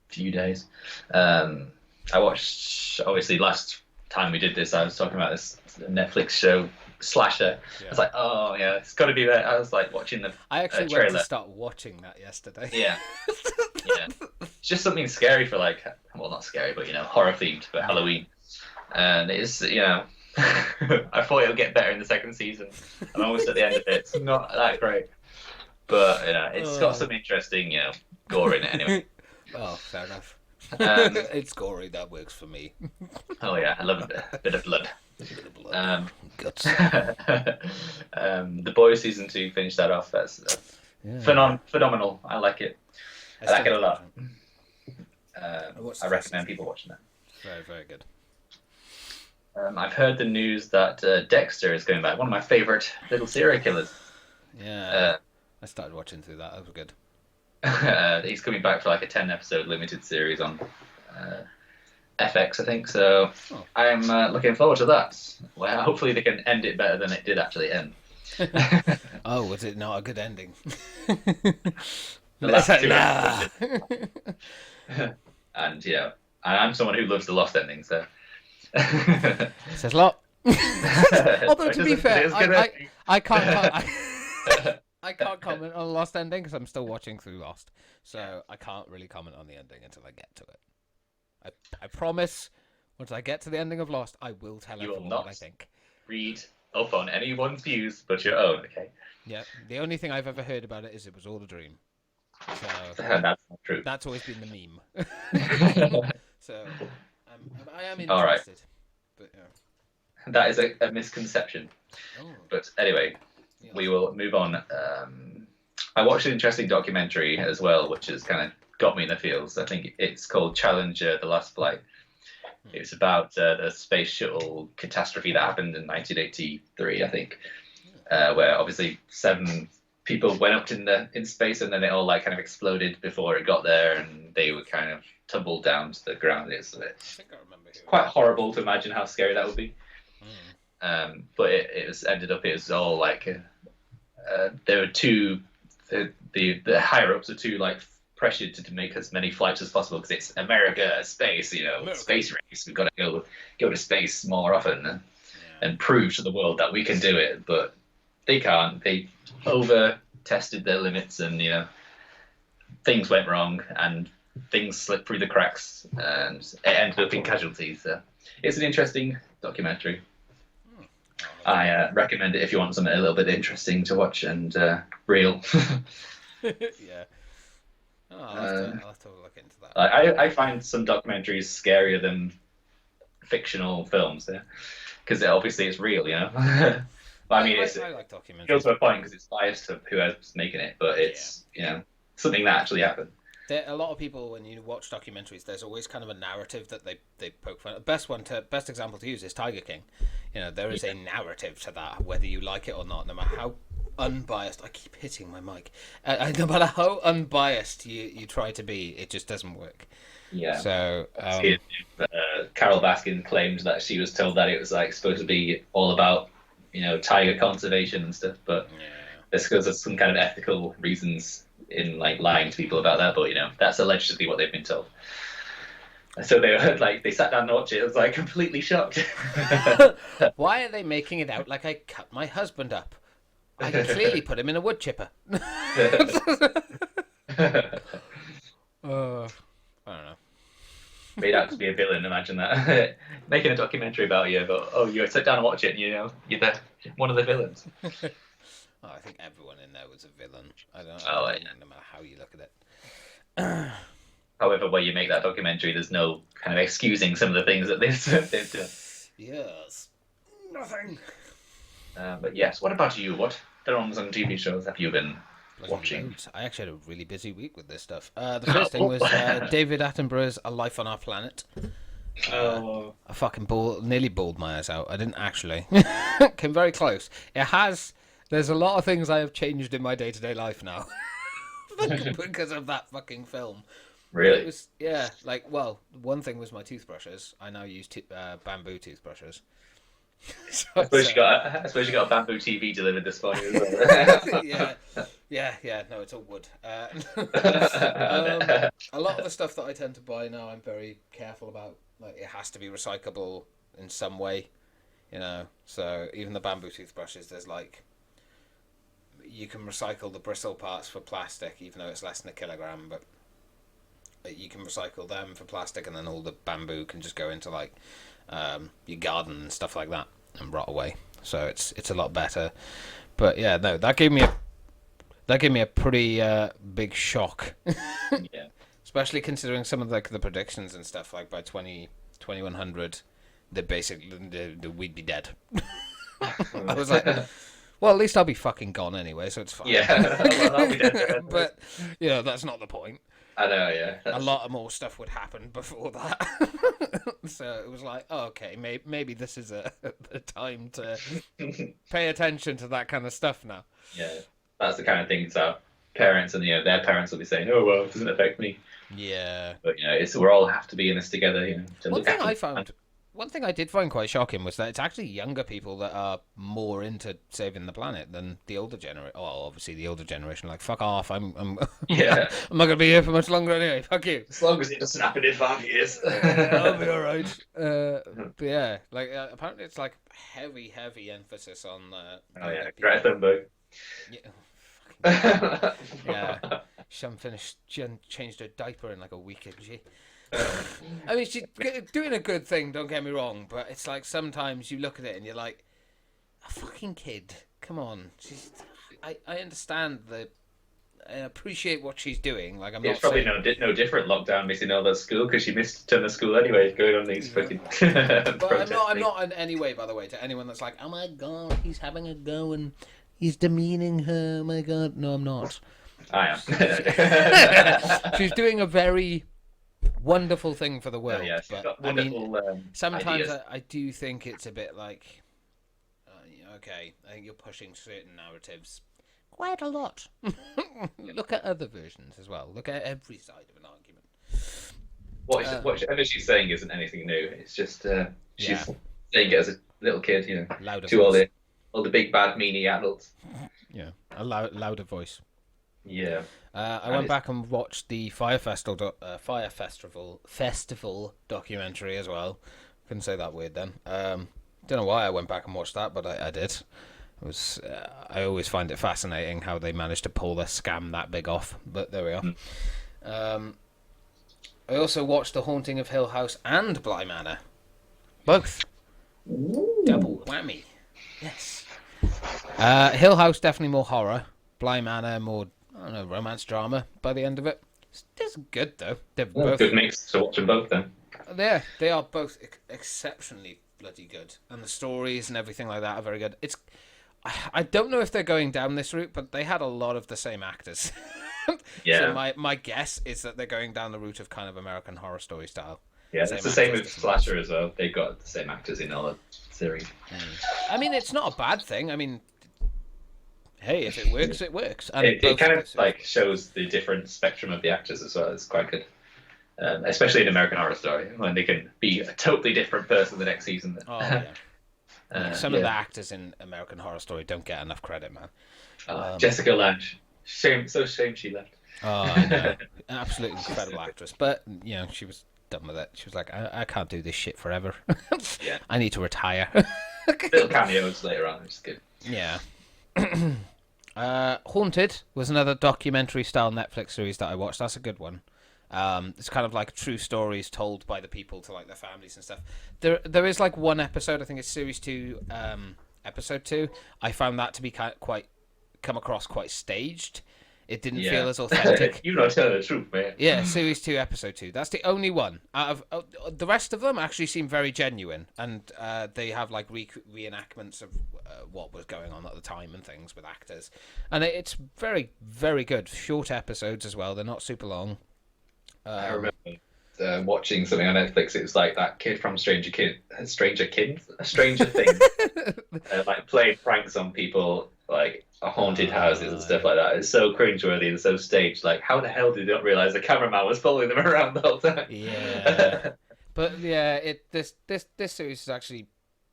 few days. I watched, obviously, last time we did this, I was talking about this Netflix show, Slasher. Yeah. I was like, oh, yeah, it's got to be there. I was like watching the I actually trailer. went to start watching that yesterday. Yeah. Yeah. It's just something scary for, like, well, not scary, but, horror themed for Halloween. And it's, I thought it would get better in the second season. I'm almost at the end of it. It's not that great. But, it's got some interesting, gore in it anyway. Oh, fair enough. It's gory. That works for me. Oh, yeah. I love a bit of blood. Guts. The Boys season 2 finished that off. That's phenomenal. I like it. I like it a lot. I recommend people watching that. Very, very good. I've heard the news that Dexter is going back. One of my favourite little serial killers. Yeah. I started watching through that. That was good. He's coming back for like a 10-episode limited series on FX, I think. So I'm looking forward to that. Well, hopefully they can end it better than it did actually end. Oh, was it not a good ending? And I'm someone who loves the Lost ending, so. Says a lot. Although to be fair, I can't. I can't comment on the Lost ending because I'm still watching through Lost, so I can't really comment on the ending until I get to it. I promise, once I get to the ending of Lost, I will tell everyone what I think. Read up on anyone's views but your own, okay? Yeah, the only thing I've ever heard about it is it was all a dream. So that's not true. That's always been the meme. So I am interested. All right. But, that is a misconception. Oh. But anyway, we will move on. I watched an interesting documentary as well, which has kind of got me in the feels. I think it's called Challenger: The Last Flight. It's about the space shuttle catastrophe that happened in 1983, I think, where obviously 7 people went up in space and then it all like kind of exploded before it got there, and they were kind of tumbled down to the ground. It's quite horrible to imagine how scary that would be. But it was all like there were 2 the higher ups are too like pressured to make as many flights as possible because it's America, space, America. space race. We've got to go to space more often and prove to the world that we can do it. But they can't. They over tested their limits, and things went wrong, and things slipped through the cracks, and it ended up in casualties. So it's an interesting documentary. I recommend it if you want something a little bit interesting to watch and real. Yeah. Oh, I'll have to look into that. I find some documentaries scarier than fictional films, because obviously it's real, But, I mean, I like documentaries. It goes to a point because it's biased to whoever's making it, but it's something that actually happened. A lot of people, when you watch documentaries, there's always kind of a narrative that they poke fun at. Best example to use is Tiger King. There is a narrative to that, whether you like it or not, no matter how unbiased. I keep hitting my mic. No matter how unbiased you try to be, it just doesn't work. Yeah. So Carol Baskin claimed that she was told that it was like supposed to be all about tiger conservation and stuff, but it's because of some kind of ethical reasons in like lying to people about that. But that's allegedly what they've been told. So they sat down and watched it. I was like completely shocked. Why are they making it out like I cut my husband up? I clearly put him in a wood chipper. I don't know. Made out to be a villain. Imagine that. Making a documentary about you, but you sit down and watch it, and you're one of the villains. I think everyone in there was a villain. I don't know. No matter how you look at it. However, where you make that documentary, there's no kind of excusing some of the things that they've done. Yes. Nothing. But yes, what about you? What films and TV shows have you been watching? Loads. I actually had a really busy week with this stuff. The first thing was David Attenborough's A Life on Our Planet. I fucking nearly bawled my eyes out. I didn't actually. Came very close. There's a lot of things I have changed in my day-to-day life now because of that fucking film. Really? It was, one thing was my toothbrushes. I now use bamboo toothbrushes. I suppose you got a bamboo TV delivered this morning as well. Yeah. No, it's all wood. A lot of the stuff that I tend to buy now, I'm very careful about. Like, it has to be recyclable in some way, So even the bamboo toothbrushes, there's like, you can recycle the bristle parts for plastic, even though it's less than a kilogram, but you can recycle them for plastic, and then all the bamboo can just go into like your garden and stuff like that and rot away. So it's a lot better. But yeah, no, that gave me a pretty big shock. Yeah. Especially considering some of the predictions and stuff, like by 2100 we'd be dead. I was like, well, at least I'll be fucking gone anyway, so it's fine. Yeah, well, I'll be dead. But that's not the point. I know, yeah. A lot more stuff would happen before that. So it was like, okay, maybe this is a time to pay attention to that kind of stuff now. Yeah, that's the kind of things that parents and their parents will be saying, oh, well, it doesn't affect me. Yeah. But, we all have to be in this together, One thing I did find quite shocking was that it's actually younger people that are more into saving the planet than the older generation. Well, obviously the older generation, like, fuck off, I'm I'm not gonna be here for much longer anyway. Fuck you. As long as it doesn't happen in 5 years, I'll be all right. But yeah, like apparently it's like heavy emphasis on. Greta Thunberg. Yeah. Yeah. She changed her diaper in like a week, isn't she? I mean, she's doing a good thing, don't get me wrong, but it's like sometimes you look at it and you're like, a fucking kid, come on. I understand I appreciate what she's doing. Like, it's probably no different lockdown missing all that school because she missed a ton of school anyway, going on these fucking. But I'm not in any way, by the way, to anyone that's like, oh my god, he's having a go and he's demeaning her. Oh my god, no, I'm not. I am. She's doing a very wonderful thing for the world. Yeah, but I mean, sometimes ideas. I do think it's a bit like, okay, I think you're pushing certain narratives quite a lot. Look at other versions as well. Look at every side of an argument. What she's saying isn't anything new. It's just she's saying it as a little kid, louder to all the big bad meanie adults. Yeah, a louder voice. Yeah. I went back and watched the Festival documentary as well. Couldn't say that word then. Don't know why I went back and watched that, but I did. It was. I always find it fascinating how they managed to pull the scam that big off. But there we are. I also watched The Haunting of Hill House and Bly Manor. Both. Ooh. Double whammy. Yes. Hill House definitely more horror. Bly Manor more, I don't know, romance drama by the end of it. It's good though. They're both Good mix to watch them both then. They are both exceptionally bloody good, and the stories and everything like that are very good. I don't know if they're going down this route, but they had a lot of the same actors. Yeah. So my guess is that they're going down the route of kind of American Horror Story style. Yeah, it's the same with Slasher as well. They got the same actors in all the series. I mean, it's not a bad thing. I mean, hey, if it works, it works. And It kind of like shows the different spectrum of the actors as well. It's quite good. Especially in American Horror Story, when they can be a totally different person the next season. Oh, yeah. Some of the actors in American Horror Story don't get enough credit, man. Jessica Lange. Shame she left. Oh, I know. Absolutely incredible actress. But, she was done with it. She was like, I can't do this shit forever. Yeah. I need to retire. Little cameos later on, which is good. Yeah. Haunted was another documentary-style Netflix series that I watched. That's a good one. It's kind of like true stories told by the people to like their families and stuff. There is like one episode, I think it's series 2, episode 2. I found that to be quite come across quite staged. It didn't feel as authentic. You're not telling the truth, man. Yeah, series 2, episode 2. That's the only one. Out of the rest of them actually seem very genuine, and they have like reenactments of what was going on at the time and things with actors, and it's very, very good. Short episodes as well. They're not super long. I remember watching something on Netflix. It was like that kid from Stranger Things, like playing pranks on people, like haunted houses and stuff like that. It's so cringeworthy and so staged. Like, how the hell did they not realize the cameraman was following them around the whole time? Yeah, but yeah, this series is actually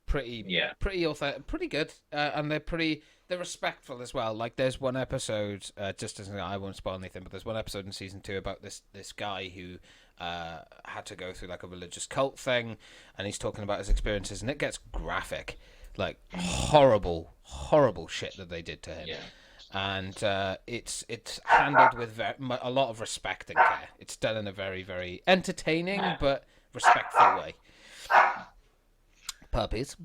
pretty authentic, pretty good, and they're respectful as well. Like, there's one episode, just as I won't spoil anything, but there's one episode in season 2 about this guy who had to go through like a religious cult thing, and he's talking about his experiences, and it gets graphic, like horrible shit that they did to him. Yeah. And it's handled with a lot of respect and care. It's done in a very, very entertaining but respectful way. Puppies.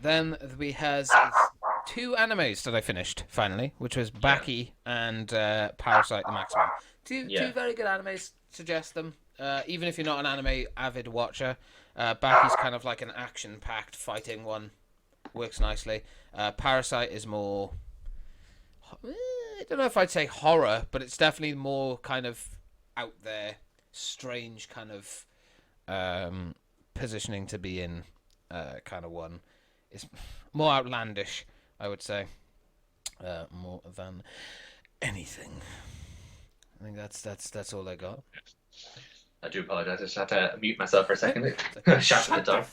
Then we has 2 animes that I finished finally, which was Baki and Parasite the Maximum. Two very good animes. Suggest them. Even if you're not an anime avid watcher, Baki's kind of like an action-packed fighting one. Works nicely. Parasite is more, I don't know if I'd say horror, but it's definitely more kind of out there, strange kind of positioning to be in, kind of one. It's more outlandish, I would say, more than anything. I think that's all I got. I do apologise. I just had to mute myself for a second. Shout at the dog.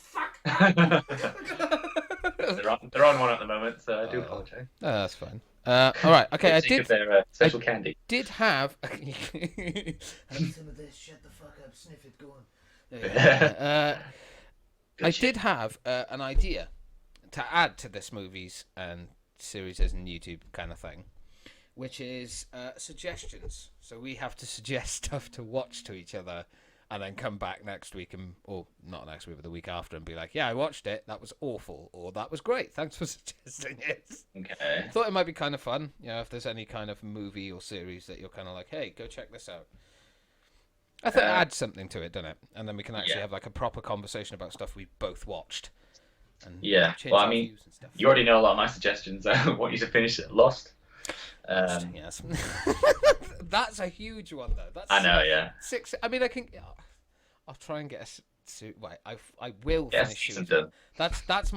They're on one at the moment, so I do apologise. No, that's fine. All right. Okay. Their special candy. Did have. Have some of this. Shut the fuck up. Sniff it. Go on. I did have an idea to add to this movies and series and YouTube kind of thing, which is suggestions. So we have to suggest stuff to watch to each other, and then come back next week or not next week, but the week after, and be like, "Yeah, I watched it. That was awful," or "That was great. Thanks for suggesting it." Okay. Thought it might be kind of fun. If there's any kind of movie or series that you're kind of like, "Hey, go check this out." I think it adds something to it, doesn't it? And then we can actually have like a proper conversation about stuff we both watched. And well, I mean, you already know a lot of my suggestions. I want you to finish Lost. Yes. That's a huge one, though. That's I know, yeah. 6. I mean, I'll try and get I will finish season 1. That's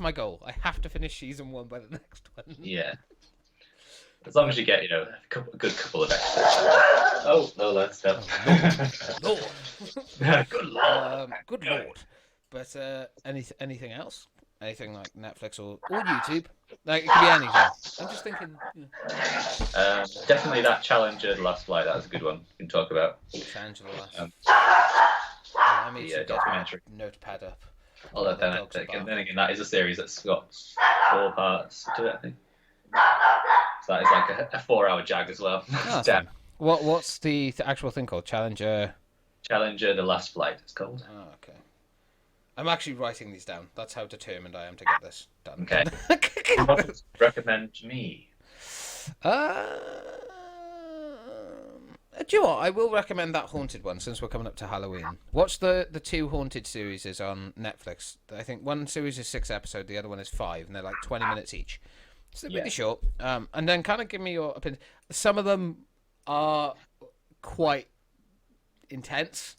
my goal. I have to finish season 1 by the next one. Yeah. As long as you get, a good couple of episodes. Oh, no, that's no. Lord. Good Lord. Good Lord. But anything else? Anything like Netflix or YouTube? Like, it could be anything. I'm just thinking. Yeah. Definitely that Challenger, The Last Flight. That was a good one. We can talk about. Challenger the Last. Um, I need the to get documentary. my notepad up. Although The dogs are then barking. again, that is a series that's got 4 parts to it, I think. So that is like a 4-hour jag as well. Oh, that's Damn. fine. What's the actual thing called? Challenger. Challenger, The Last Flight, it's called. Oh, okay. I'm actually writing these down. That's how determined I am to get this done. Okay. What would you recommend to me? Do you know what? I will recommend that Haunted one since we're coming up to Halloween. Watch the 2 Haunted series on Netflix. I think one series is 6 episodes, the other one is 5, and they're like 20 minutes each. So they're really short. And then kind of give me your opinion. Some of them are quite intense,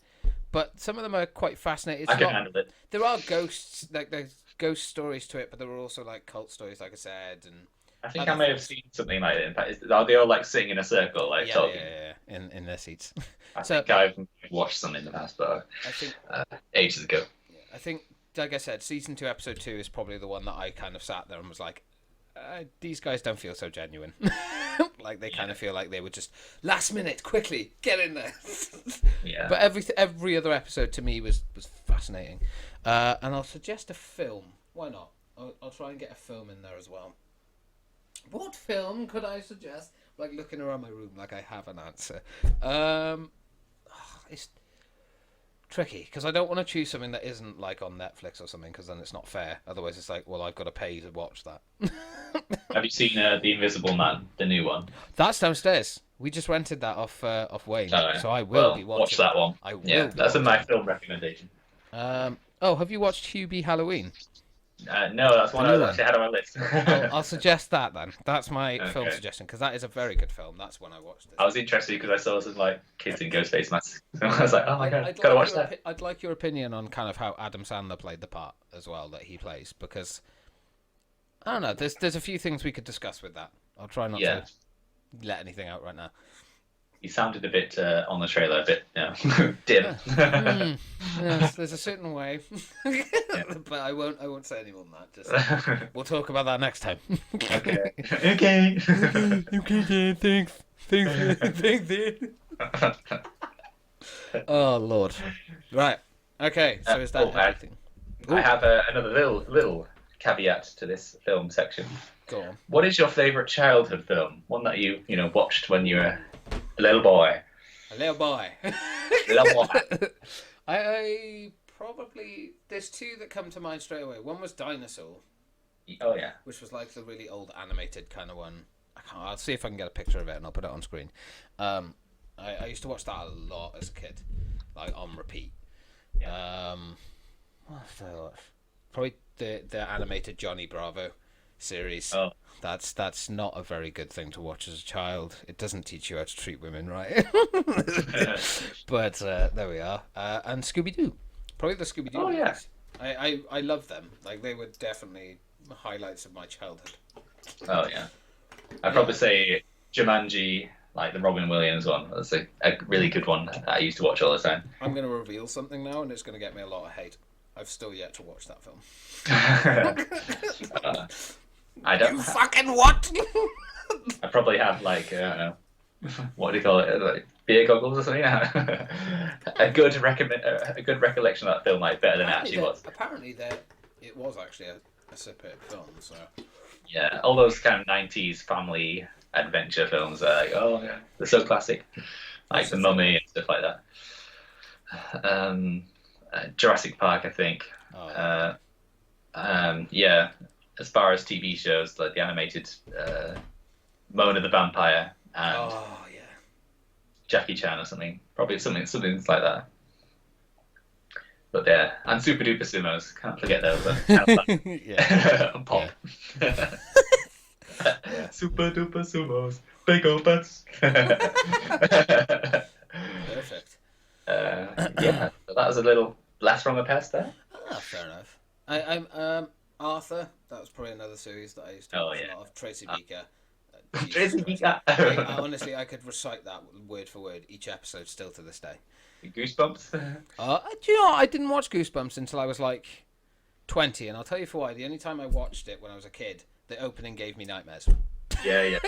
but some of them are quite fascinating. I can handle it. There are ghosts, like there's ghost stories to it, but there are also like cult stories, like I said, and I think I may have seen something like it. In fact, are they all like sitting in a circle, like talking? yeah, in their seats. I think I've watched some in the past, but I think ages ago. I think, like I said, season 2, episode 2 is probably the one that I kind of sat there and was like, these guys don't feel so genuine. Like they kind of feel like they were just last minute, quickly get in there. Yeah. But every other episode to me was fascinating. And I'll suggest a film. Why not? I'll try and get a film in there as well. What film could I suggest? Like looking around my room, like I have an answer. It's tricky because I don't want to choose something that isn't like on Netflix or something, because then it's not fair. Otherwise, it's like, well, I've got to pay to watch that. Have you seen The Invisible Man, the new one? That's downstairs. We just rented that off Wayne, Oh, yeah. so I will Well, be watching. watch that one. I will. Yeah, be that's watching my it. film recommendation. Oh, have you watched Hubie Halloween? No, that's one The I new actually had on my list. I'll suggest that then. That's my film Okay. suggestion, because that is a very good film. That's when I watched it. I was interested because I saw some like kids in ghost face masks. So I was like, oh my god, I'd gotta like watch your that. I'd like your opinion on kind of how Adam Sandler played the part as well that he plays, because I don't know. There's a few things we could discuss with that. I'll try not Yeah. to let anything out right now. He sounded a bit on the trailer, a bit dim. Yes, there's a certain way, but I won't say any more than that. Just we'll talk about that next time. Okay. Okay. Okay, thanks, dude. Oh Lord. Right. Okay. So is that everything? I have another little caveat to this film section. Go on. What is your favourite childhood film? One that you watched when you were a little boy. A little boy. Little boy. I probably there's 2 that come to mind straight away. One was Dinosaur, Oh yeah. which was like the really old animated kind of one. I'll see if I can get a picture of it and I'll put it on screen. I used to watch that a lot as a kid, like on repeat. Yeah. What else did I watch? Probably the animated Johnny Bravo series. Oh. That's not a very good thing to watch as a child. It doesn't teach you how to treat women right. But there we are. And Scooby Doo, probably the Scooby Doo. Oh, yeah. movies. I love them. Like they were definitely highlights of my childhood. Oh yeah. I'd probably say Jumanji, like the Robin Williams one. That's a really good one that I used to watch all the time. I'm going to reveal something now, and it's going to get me a lot of hate. I've still yet to watch that film. I don't. You fucking what? I probably have like I don't know. What do you call it? Like beer goggles or something? a good recollection of that film, like better than it actually was. Apparently, it was actually a superb film. So Yeah, all those kind of '90s family adventure films are like, oh yeah, they're so classic, like The Mummy and stuff like that. Jurassic Park, I think. Oh. Yeah, as far as TV shows, like the animated Mona the Vampire and Oh yeah. Jackie Chan or something. Probably something like that. But yeah, and Super Duper Sumos. Can't forget those. Yeah. And Pop. Yeah. Super Duper Sumos. Big old butts. Perfect. Yeah, so that was a little blast from the past there. Ah, fair enough. I'm Arthur. That was probably another series that I used to Oh, watch yeah. a lot of. Tracy Beaker. Tracy Jesus Beaker. Christ. Honestly, I could recite that word for word each episode still to this day. Goosebumps. Do you know what? I didn't watch Goosebumps until I was like 20, and I'll tell you for why. The only time I watched it when I was a kid, the opening gave me nightmares. Yeah.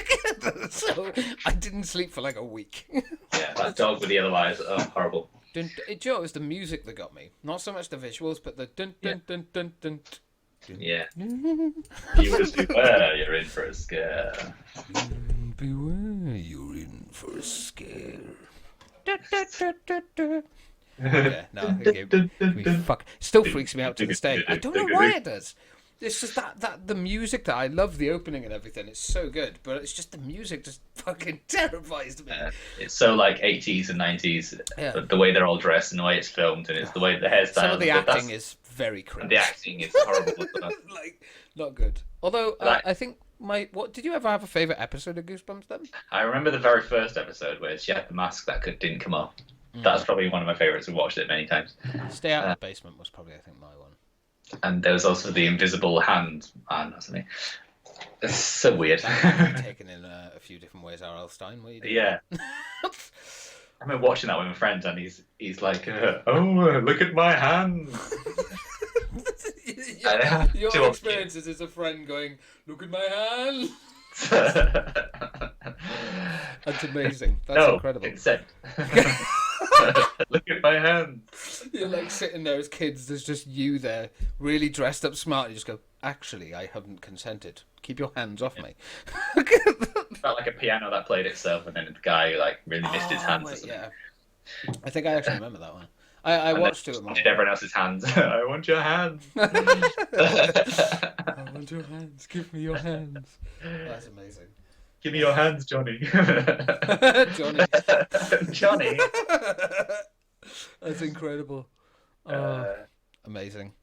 So I didn't sleep for like a week. Yeah, that dog with the yellow eyes. Oh, horrible. Do you know, it was the music that got me. Not so much the visuals, but the dun dun dun dun dun. Yeah. Viewers beware, you're in for a scare. Beware, you're in for a scare. Yeah, no, it gave me fuck. Still freaks me out to this day. I don't know why it does. It's just that the music that I love the opening and everything. It's so good, but it's just the music just fucking terrifies me. It's so like 80s and 90s. Yeah. The way they're all dressed and the way it's filmed, and it's the way the hairstyles. Some of the but acting is very cringe. and the acting is horrible. Like, not good. Although I think what did you ever have a favorite episode of Goosebumps then? I remember the very first episode where she had the mask that didn't come off. That's probably one of my favorites. We watched it many times. Stay Out of the Basement was probably, I think, my one. And there was also the invisible hand man or something. It's so weird. Taken in a few different ways, R.L. Stein. What are you doing? Yeah. I remember watching that with my friend, and he's like, "Oh, look at my hand." Your experience is as a friend going, "Look at my hand." That's amazing. That's incredible. Consent. Look at my hand. You're like sitting there as kids. There's just you there, really dressed up smart. You just go, "Actually, I haven't consented. Keep your hands off me." Felt like a piano that played itself, and then the guy like really missed his hands. Or something. Yeah. I think I actually remember that one. I watched it with my. Did everyone else's hands? I want your hands. I want your hands. Give me your hands. That's amazing. Give me your hands, Johnny. Johnny. Johnny. That's incredible. Amazing.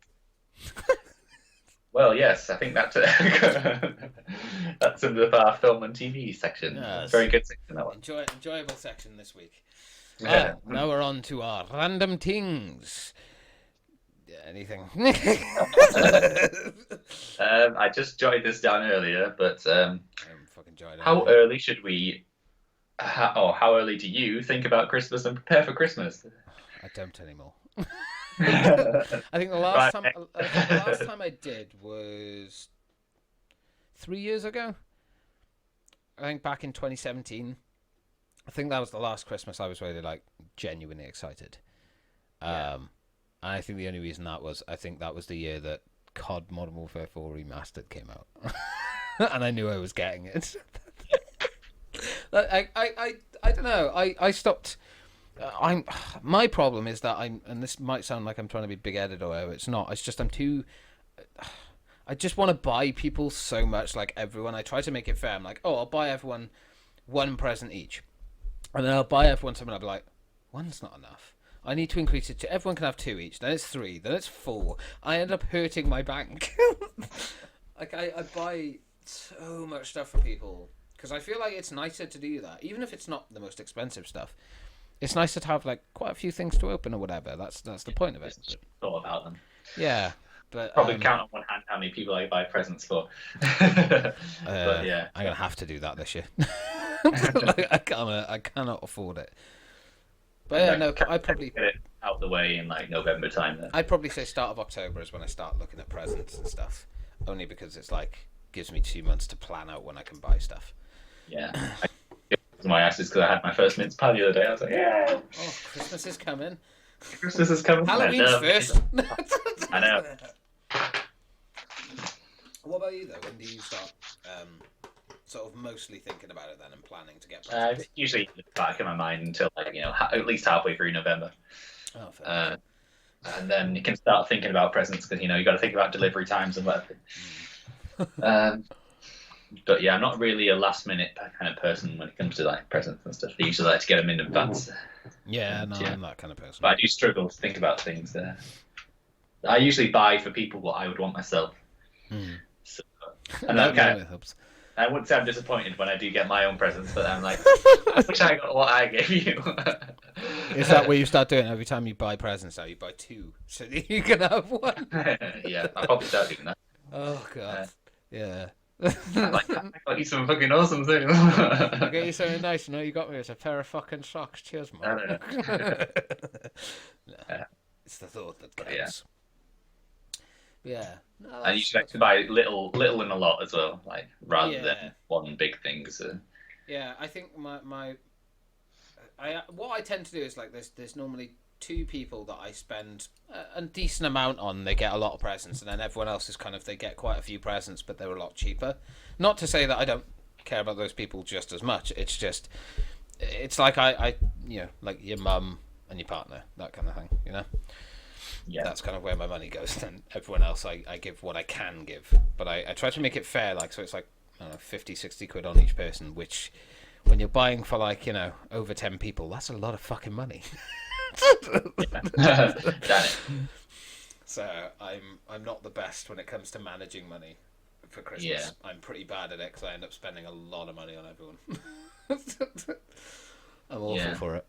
Well, yes, I think that's sums up our film and TV section. Yes. Very good section, that one. Enjoyable section this week. Now we're on to our random things. Anything? I just jotted this down earlier, but how early should we? How early do you think about Christmas and prepare for Christmas? I don't anymore. I think the last time I did was 3 years ago. I think back in 2017. I think that was the last Christmas I was really like genuinely excited. And I think the only reason that was, I think that was the year that COD Modern Warfare 4 Remastered came out, and I knew I was getting it. I don't know. I stopped. My problem is that and this might sound like I'm trying to be big-headed or whatever. It's not. It's just I'm too. I just want to buy people so much, like everyone. I try to make it fair. I'm like, I'll buy everyone one present each, and then I'll buy everyone something. I'll be like, one's not enough. I need to increase it to everyone can have 2 each. Then it's 3. Then it's 4. I end up hurting my bank. Like I buy so much stuff for people because I feel like it's nicer to do that, even if it's not the most expensive stuff. It's nicer to have like quite a few things to open or whatever. That's the point of it. Thought about them. Yeah, but probably count on one hand how many people I buy presents for. But yeah, I'm gonna have to do that this year. Like, I cannot afford it. But yeah, no, I probably get it out the way in like November time. Then. I'd probably say start of October is when I start looking at presents and stuff. Only because it's like gives me 2 months to plan out when I can buy stuff. Yeah, my ass is because I had my first mince pie the other day. I was like, yeah. Oh, Christmas is coming. Christmas is coming. Halloween's first. I know. What about you though? When do you start sort of mostly thinking about it then and planning to get presents? Usually back in my mind until like at least halfway through November. Oh, fair. And then you can start thinking about presents because you got to think about delivery times and whatever. But yeah, I'm not really a last minute kind of person when it comes to like presents and stuff. I usually like to get them in advance. Yeah, no, I'm that kind of person. But I do struggle to think about things. I usually buy for people what I would want myself. So, and that kind of helps. I wouldn't say I'm disappointed when I do get my own presents, but I'm like, I wish I got what I gave you. Is that what you start doing every time you buy presents? Now you buy 2 so that you can have 1. Yeah, I'll probably start doing that. Oh god, yeah. I got you some fucking awesome things. I'll get you something nice. You know, you got me as a pair of fucking socks. Cheers, man. No, it's the thought that counts. Yeah. No, And you should like to buy little in a lot as well, like rather than Yeah. one big thing. So. Yeah, I think what I tend to do is like there's normally two people that I spend a decent amount on. They get a lot of presents, and then everyone else is kind of they get quite a few presents, but they're a lot cheaper. Not to say that I don't care about those people just as much. It's just it's like I like your mum and your partner, that kind of thing. Yeah. That's kind of where my money goes. And everyone else, I give what I can give, but I try to make it fair. Like so, it's like I don't know, 50, 60 quid on each person, which. When you're buying for like over 10 people, that's a lot of fucking money. Damn it. So I'm not the best when it comes to managing money for Christmas. Yeah. I'm pretty bad at it because I end up spending a lot of money on everyone. I'm awful for it.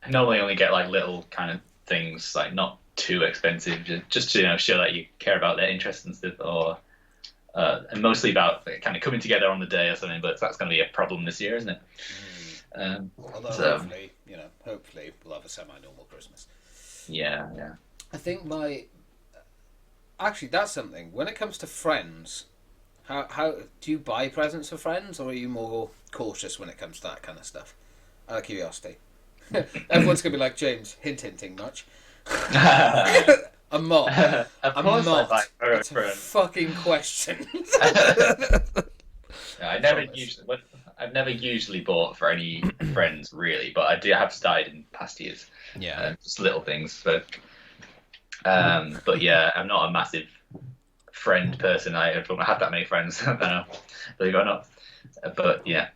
I normally only get like little kind of things, like not too expensive, just to show that you care about their interests and stuff, or and mostly about kind of coming together on the day or something. But that's going to be a problem this year, isn't it? Although hopefully we'll have a semi-normal Christmas. Yeah. I think actually that's something. When it comes to friends, how do you buy presents for friends, or are you more cautious when it comes to that kind of stuff? Out of curiosity. Everyone's gonna be like, James, hinting much. I'm not. I'm not. It's a fucking question. I've never usually bought for any friends really, but I do have started in past years. Yeah, just little things, but yeah, I'm not a massive friend person. I don't have that many friends. I don't know, believe it or not. But yeah.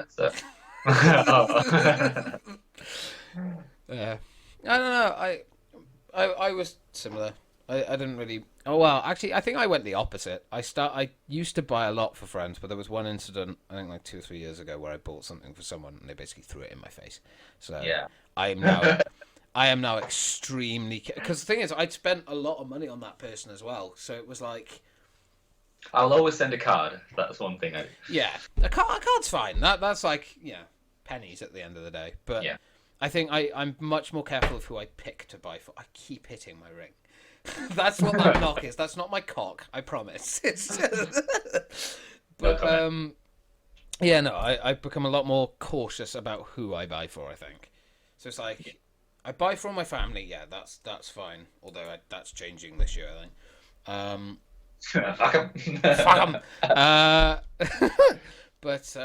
So. Yeah, I don't know. I was similar. I didn't really. Oh well, actually, I think I went the opposite. I used to buy a lot for friends, but there was one incident I think like 2 or 3 years ago where I bought something for someone and they basically threw it in my face. So yeah, I am now extremely because the thing is I'd spent a lot of money on that person as well, so it was like. I'll always send a card. That's one thing I. Yeah, a card's fine. That's like pennies at the end of the day, but. Yeah. I think I'm much more careful of who I pick to buy for. I keep hitting my ring. That's what that knock is. That's not my cock. I promise. But I've become a lot more cautious about who I buy for. I think so. It's like I buy for my family. Yeah, that's fine. Although that's changing this year. I think. Fuck 'em. Fuck 'em. But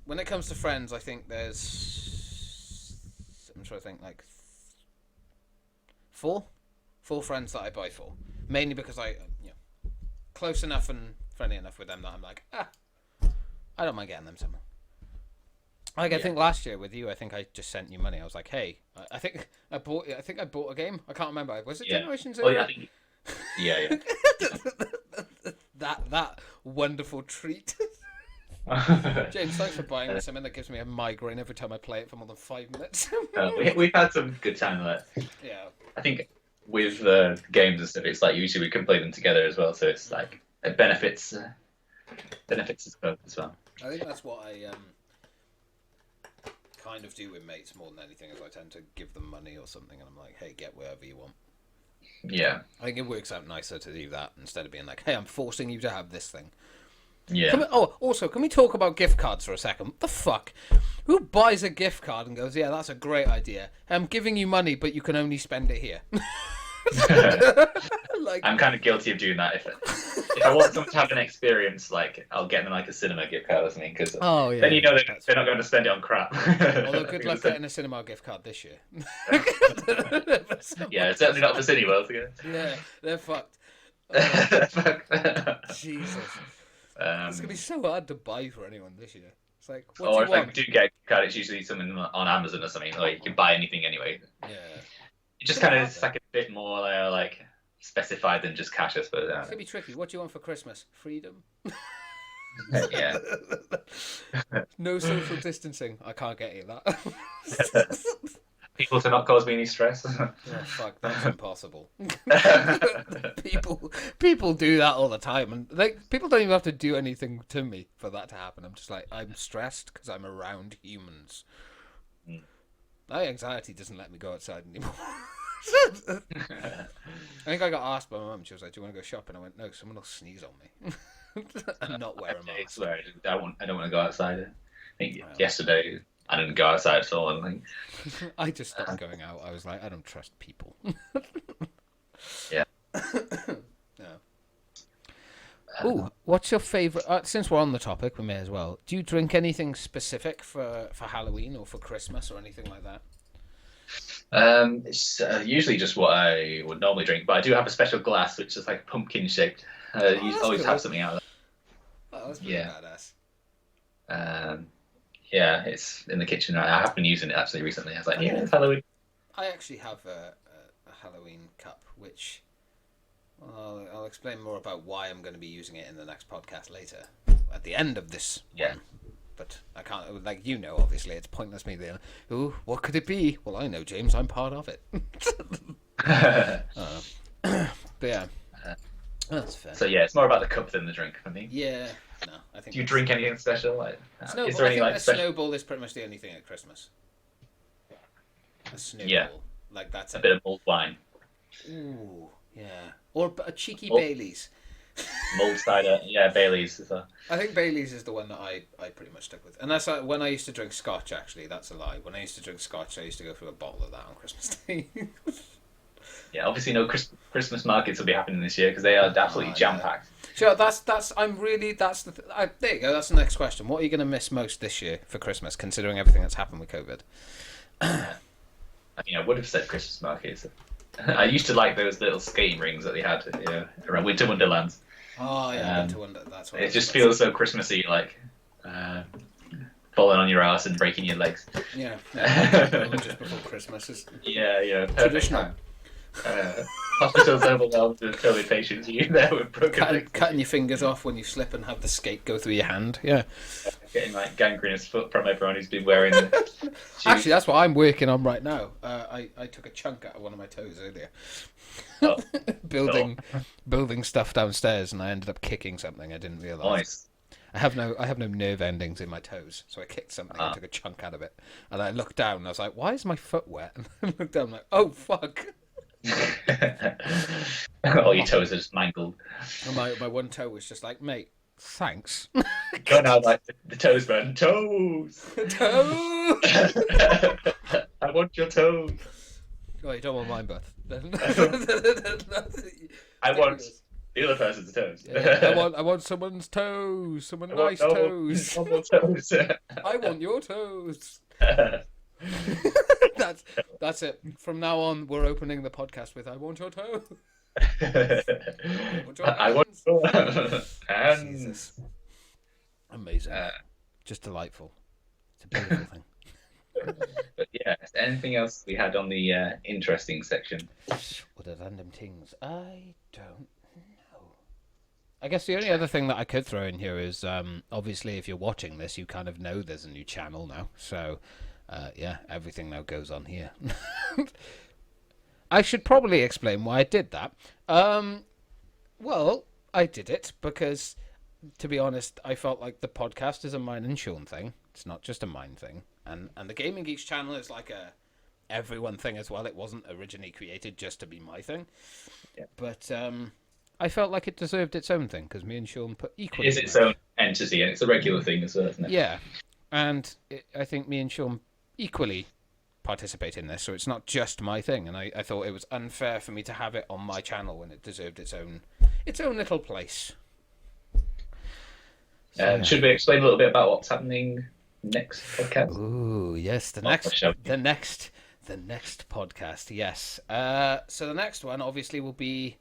when it comes to friends, I think there's. I'm trying to think like four friends that I buy for, mainly because I close enough and friendly enough with them that I'm like I don't mind getting them something. I think last year with you, I think I just sent you money. I was like, hey, I think I bought a game. I can't remember. Was it Generations Zero? Oh yeah, I think. Yeah. that wonderful treat. James, thanks for buying me something that gives me a migraine every time I play it for more than 5 minutes. We've had some good time with that. Yeah. I think with games and stuff, it's like usually we can play them together as well, so it's like it benefits us both as well. I think that's what I kind of do with mates more than anything, is I tend to give them money or something, and I'm like, hey, get whatever you want. Yeah. I think it works out nicer to do that instead of being like, hey, I'm forcing you to have this thing. Yeah. Also, can we talk about gift cards for a second? What the fuck? Who buys a gift card and goes, yeah, that's a great idea. I'm giving you money, but you can only spend it here. Like, I'm kind of guilty of doing that. If I want someone to have an experience, like I'll get them like a cinema gift card or something, because then you know they're not going to spend it on crap. Although good luck getting a cinema gift card this year. Yeah, certainly not for Cineworld. Yeah, they're fucked. Jesus. It's going to be so hard to buy for anyone this year. It's like, what do you want? If I do get a card, it's usually something on Amazon or something, or you can buy anything anyway. Yeah. It just kind of is like a bit more like specified than just cash, I suppose. It's going to be tricky. What do you want for Christmas? Freedom? Yeah. No social distancing. I can't get any of that. People to not cause me any stress. Oh, fuck, that's impossible. People do that all the time, and people don't even have to do anything to me for that to happen. I'm just like, I'm stressed because I'm around humans. My anxiety doesn't let me go outside anymore. I think I got asked by my mum. She was like, "Do you want to go shopping?" I went, "No, someone will sneeze on me." And not wear a I mask. swear, I don't want to go outside. I think yesterday I didn't go outside at all. I think I just stopped going out. I was like, I don't trust people. Yeah. No. Ooh, what's your favourite? Since we're on the topic, we may as well. Do you drink anything specific for Halloween or for Christmas or anything like that? It's usually just what I would normally drink, but I do have a special glass which is like pumpkin shaped. You always cool. have something out of Oh, that's pretty badass. that. Yeah, it's in the kitchen. I have been using it actually recently. I was like, yeah, it's Halloween. I actually have a Halloween cup, which I'll explain more about why I'm going to be using it in the next podcast later, at the end of this one. But I can't, like, obviously, it's pointless me there. Ooh, what could it be? Well, I know, James, I'm part of it. But yeah, that's fair. So yeah, it's more about the cup than the drink for me. Yeah, no, I think. Do you drink anything special? Like, Snowball. is there I any think like a special? snowball is pretty much the only thing at Christmas. A snowball. Yeah. Like that's A bit of mulled wine, Ooh, yeah. Or a cheeky Oh. Baileys. mulled cider. Yeah, Bailey's. I think Bailey's is the one that I pretty much stick with. And that's when I used to drink scotch, actually. That's a lie. When I used to drink scotch, I used to go through a bottle of that on Christmas Day. Yeah, obviously no Christmas markets will be happening this year because they are absolutely jam packed. Sure, there you go, that's the next question. What are you going to miss most this year for Christmas, considering everything that's happened with COVID? I mean, I would have said Christmas markets. I used to like those little skating rings that they had around Winter Wonderlands. Oh, yeah, Winter Wonder, that's what It just feels so Christmassy, like falling on your ass and breaking your legs. Yeah, just before Christmas is Yeah, perfect traditional. time. Hospitals overwhelmed with COVID patients. You there with broken legs. Cutting your fingers off when you slip and have the skate go through your hand. Yeah. Getting like gangrenous foot from everyone who's been wearing shoes. Actually, that's what I'm working on right now. I took a chunk out of one of my toes earlier. Oh. building stuff downstairs, and I ended up kicking something I didn't realise. Nice. I have no nerve endings in my toes, so I kicked something and took a chunk out of it. And I looked down and I was like, "Why is my foot wet?" And I looked down, I'm like, "Oh fuck!" All your toes are just mangled. And my one toe was just like, "Mate, thanks." Go now, like the toes burn. Toes. Toe. I want your toes. Oh, you don't want mine, Beth. I want the other person's toes. Yeah, I want someone's toes. Someone nice toes. I want toes. I want your toes. That's it. From now on, we're opening the podcast with "I want your toe." I want your hands. Jesus. Amazing. Just delightful. It's a beautiful thing. But yeah, anything else we had on the interesting section? What are random things? I don't know. I guess the only other thing that I could throw in here is obviously if you're watching this, you kind of know there's a new channel now. So yeah, everything now goes on here. I should probably explain why I did that. Well, I did it because, to be honest, I felt like the podcast is a mine and Sean thing. It's not just a mine thing. And the Gaming Geeks channel is like a everyone thing as well. It wasn't originally created just to be my thing. Yeah. But I felt like it deserved its own thing because me and Sean put equally. It is its own entity and it's a regular thing as well, isn't it? Yeah. And I think me and Sean equally participate in this, so it's not just my thing. And I thought it was unfair for me to have it on my channel when it deserved its own little place. So, yeah. Should we explain a little bit about what's happening next podcast? Ooh, yes, the next podcast, yes. So the next one obviously will be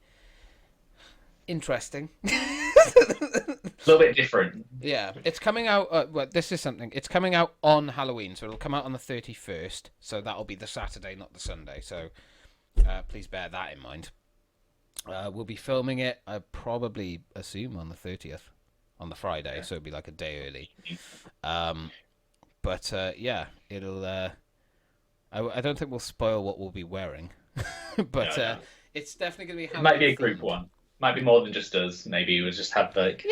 interesting. A little bit different. Yeah, it's coming out. Well, this is something. It's coming out on Halloween, so it'll come out on the 31st. So that'll be the Saturday, not the Sunday. So please bear that in mind. We'll be filming it. I probably assume on the 30th, on the Friday. Yeah. So it'll be like a day early. But yeah, it'll. I don't think we'll spoil what we'll be wearing, but no. It's definitely going to be. It might be a group one. Might be more than just us. Maybe we'll just have like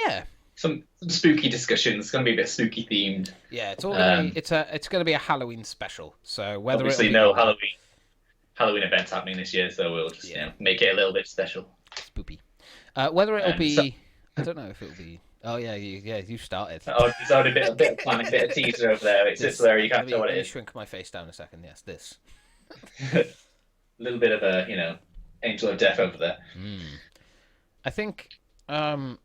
some spooky discussions. It's going to be a bit spooky themed. Yeah, it's all gonna be, it's going to be a Halloween special. So whether obviously no Halloween Halloween events happening this year, so we'll just make it a little bit special. Spoopy. Whether it'll be, I don't know if it'll be. Oh yeah, you started. Oh, there's already a bit of planning, a bit of teaser over there. It sits there. You can't tell what it is. Shrink my face down a second. Yes, this. A little bit of a angel of death over there. I think it'll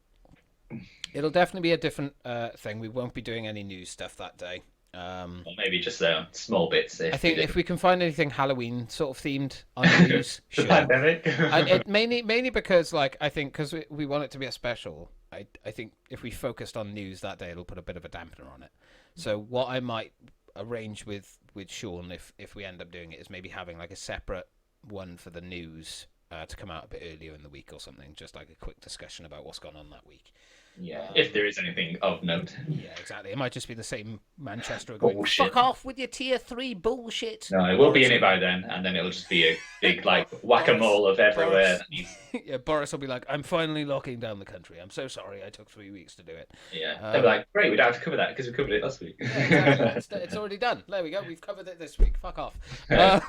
definitely be a different thing. We won't be doing any news stuff that day. Or maybe just small bits. I think if we can find anything Halloween sort of themed on the news, the sure. pandemic. It mainly because I think because we want it to be a special. I think if we focused on news that day, it'll put a bit of a dampener on it. So what I might arrange with Sean if we end up doing it is maybe having like a separate one for the news to come out a bit earlier in the week or something, just like a quick discussion about what's gone on that week. Yeah, if there is anything of note. Yeah, exactly. It might just be the same Manchester going, bullshit. Fuck off with your tier 3 bullshit. No, it will be in it by then, and then it'll just be a big whack-a-mole of everywhere. Yeah, Boris will be like, I'm finally locking down the country. I'm so sorry I took 3 weeks to do it. Yeah, they'll be like, great, we don't have to cover that because we covered it last week. Yeah, exactly. It's already done. There we go. We've covered it this week. Fuck off. They're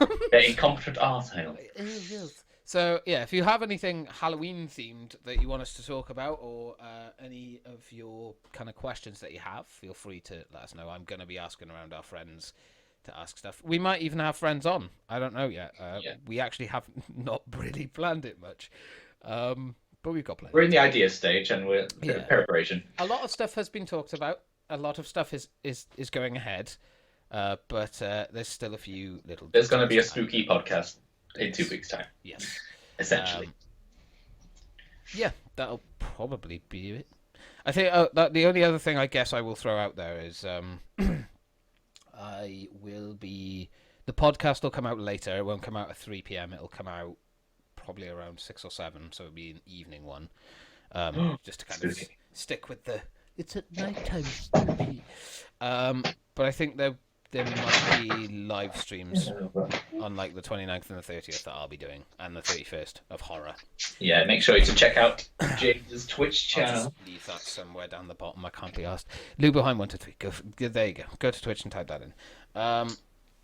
incompetent arseholes. So, yeah, if you have anything Halloween-themed that you want us to talk about or any of your kind of questions that you have, feel free to let us know. I'm going to be asking around our friends to ask stuff. We might even have friends on. I don't know yet. We actually have not really planned it much. But we've got plenty. We're in the idea stage and we're in preparation. A lot of stuff has been talked about. A lot of stuff is going ahead. But there's still a few little... There's going to be a spooky podcast in 2 weeks' time. Yes. Essentially. Yeah, that'll probably be it. I think the only other thing I guess I will throw out there is I will be... The podcast will come out later. It won't come out at 3 p.m. It'll come out probably around 6 or 7, so it'll be an evening one. Just to kind of stick with the... It's at night time, spooky. But I think there might be live streams on like the 29th and the 30th that I'll be doing, and the 31st of horror. Yeah, make sure to check out James's Twitch channel. I'll just leave that somewhere down the bottom. I can't be asked. Luboheim123. There you go. Go to Twitch and type that in. Want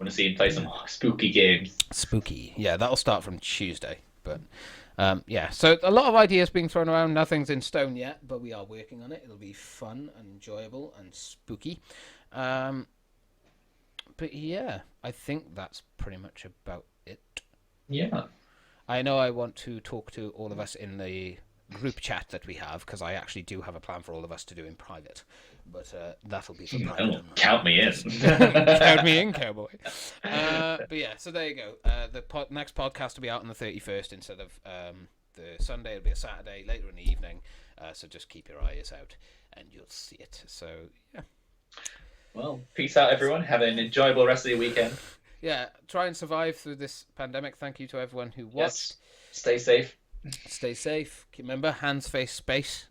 to see him play some spooky games. Spooky. Yeah, that'll start from Tuesday. But yeah, so a lot of ideas being thrown around. Nothing's in stone yet, but we are working on it. It'll be fun and enjoyable and spooky. But yeah, I think that's pretty much about it. Yeah. I know I want to talk to all of us in the group chat that we have, because I actually do have a plan for all of us to do in private. But that'll be for private. Count me in. Count me in, cowboy. But yeah, so there you go. The next podcast will be out on the 31st instead of the Sunday. It'll be a Saturday, later in the evening. So just keep your eyes out and you'll see it. So yeah. Well, peace out, everyone. Have an enjoyable rest of your weekend. Yeah, try and survive through this pandemic. Thank you to everyone who watched. Yes. Stay safe. Stay safe. Remember, hands, face, space.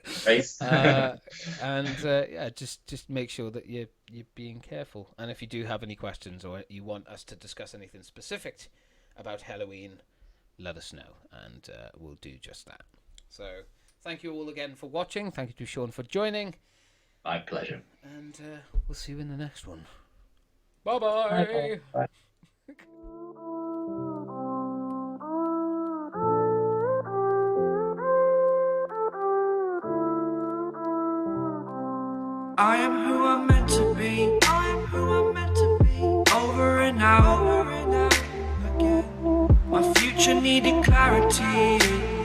Face. And yeah, just make sure that you're being careful. And if you do have any questions or you want us to discuss anything specific about Halloween, let us know, and we'll do just that. So, thank you all again for watching. Thank you to Sean for joining. My pleasure. And we'll see you in the next one. Bye-bye. Bye. I am who I'm meant to be. I am who I'm meant to be. Over and out again. My future needed clarity.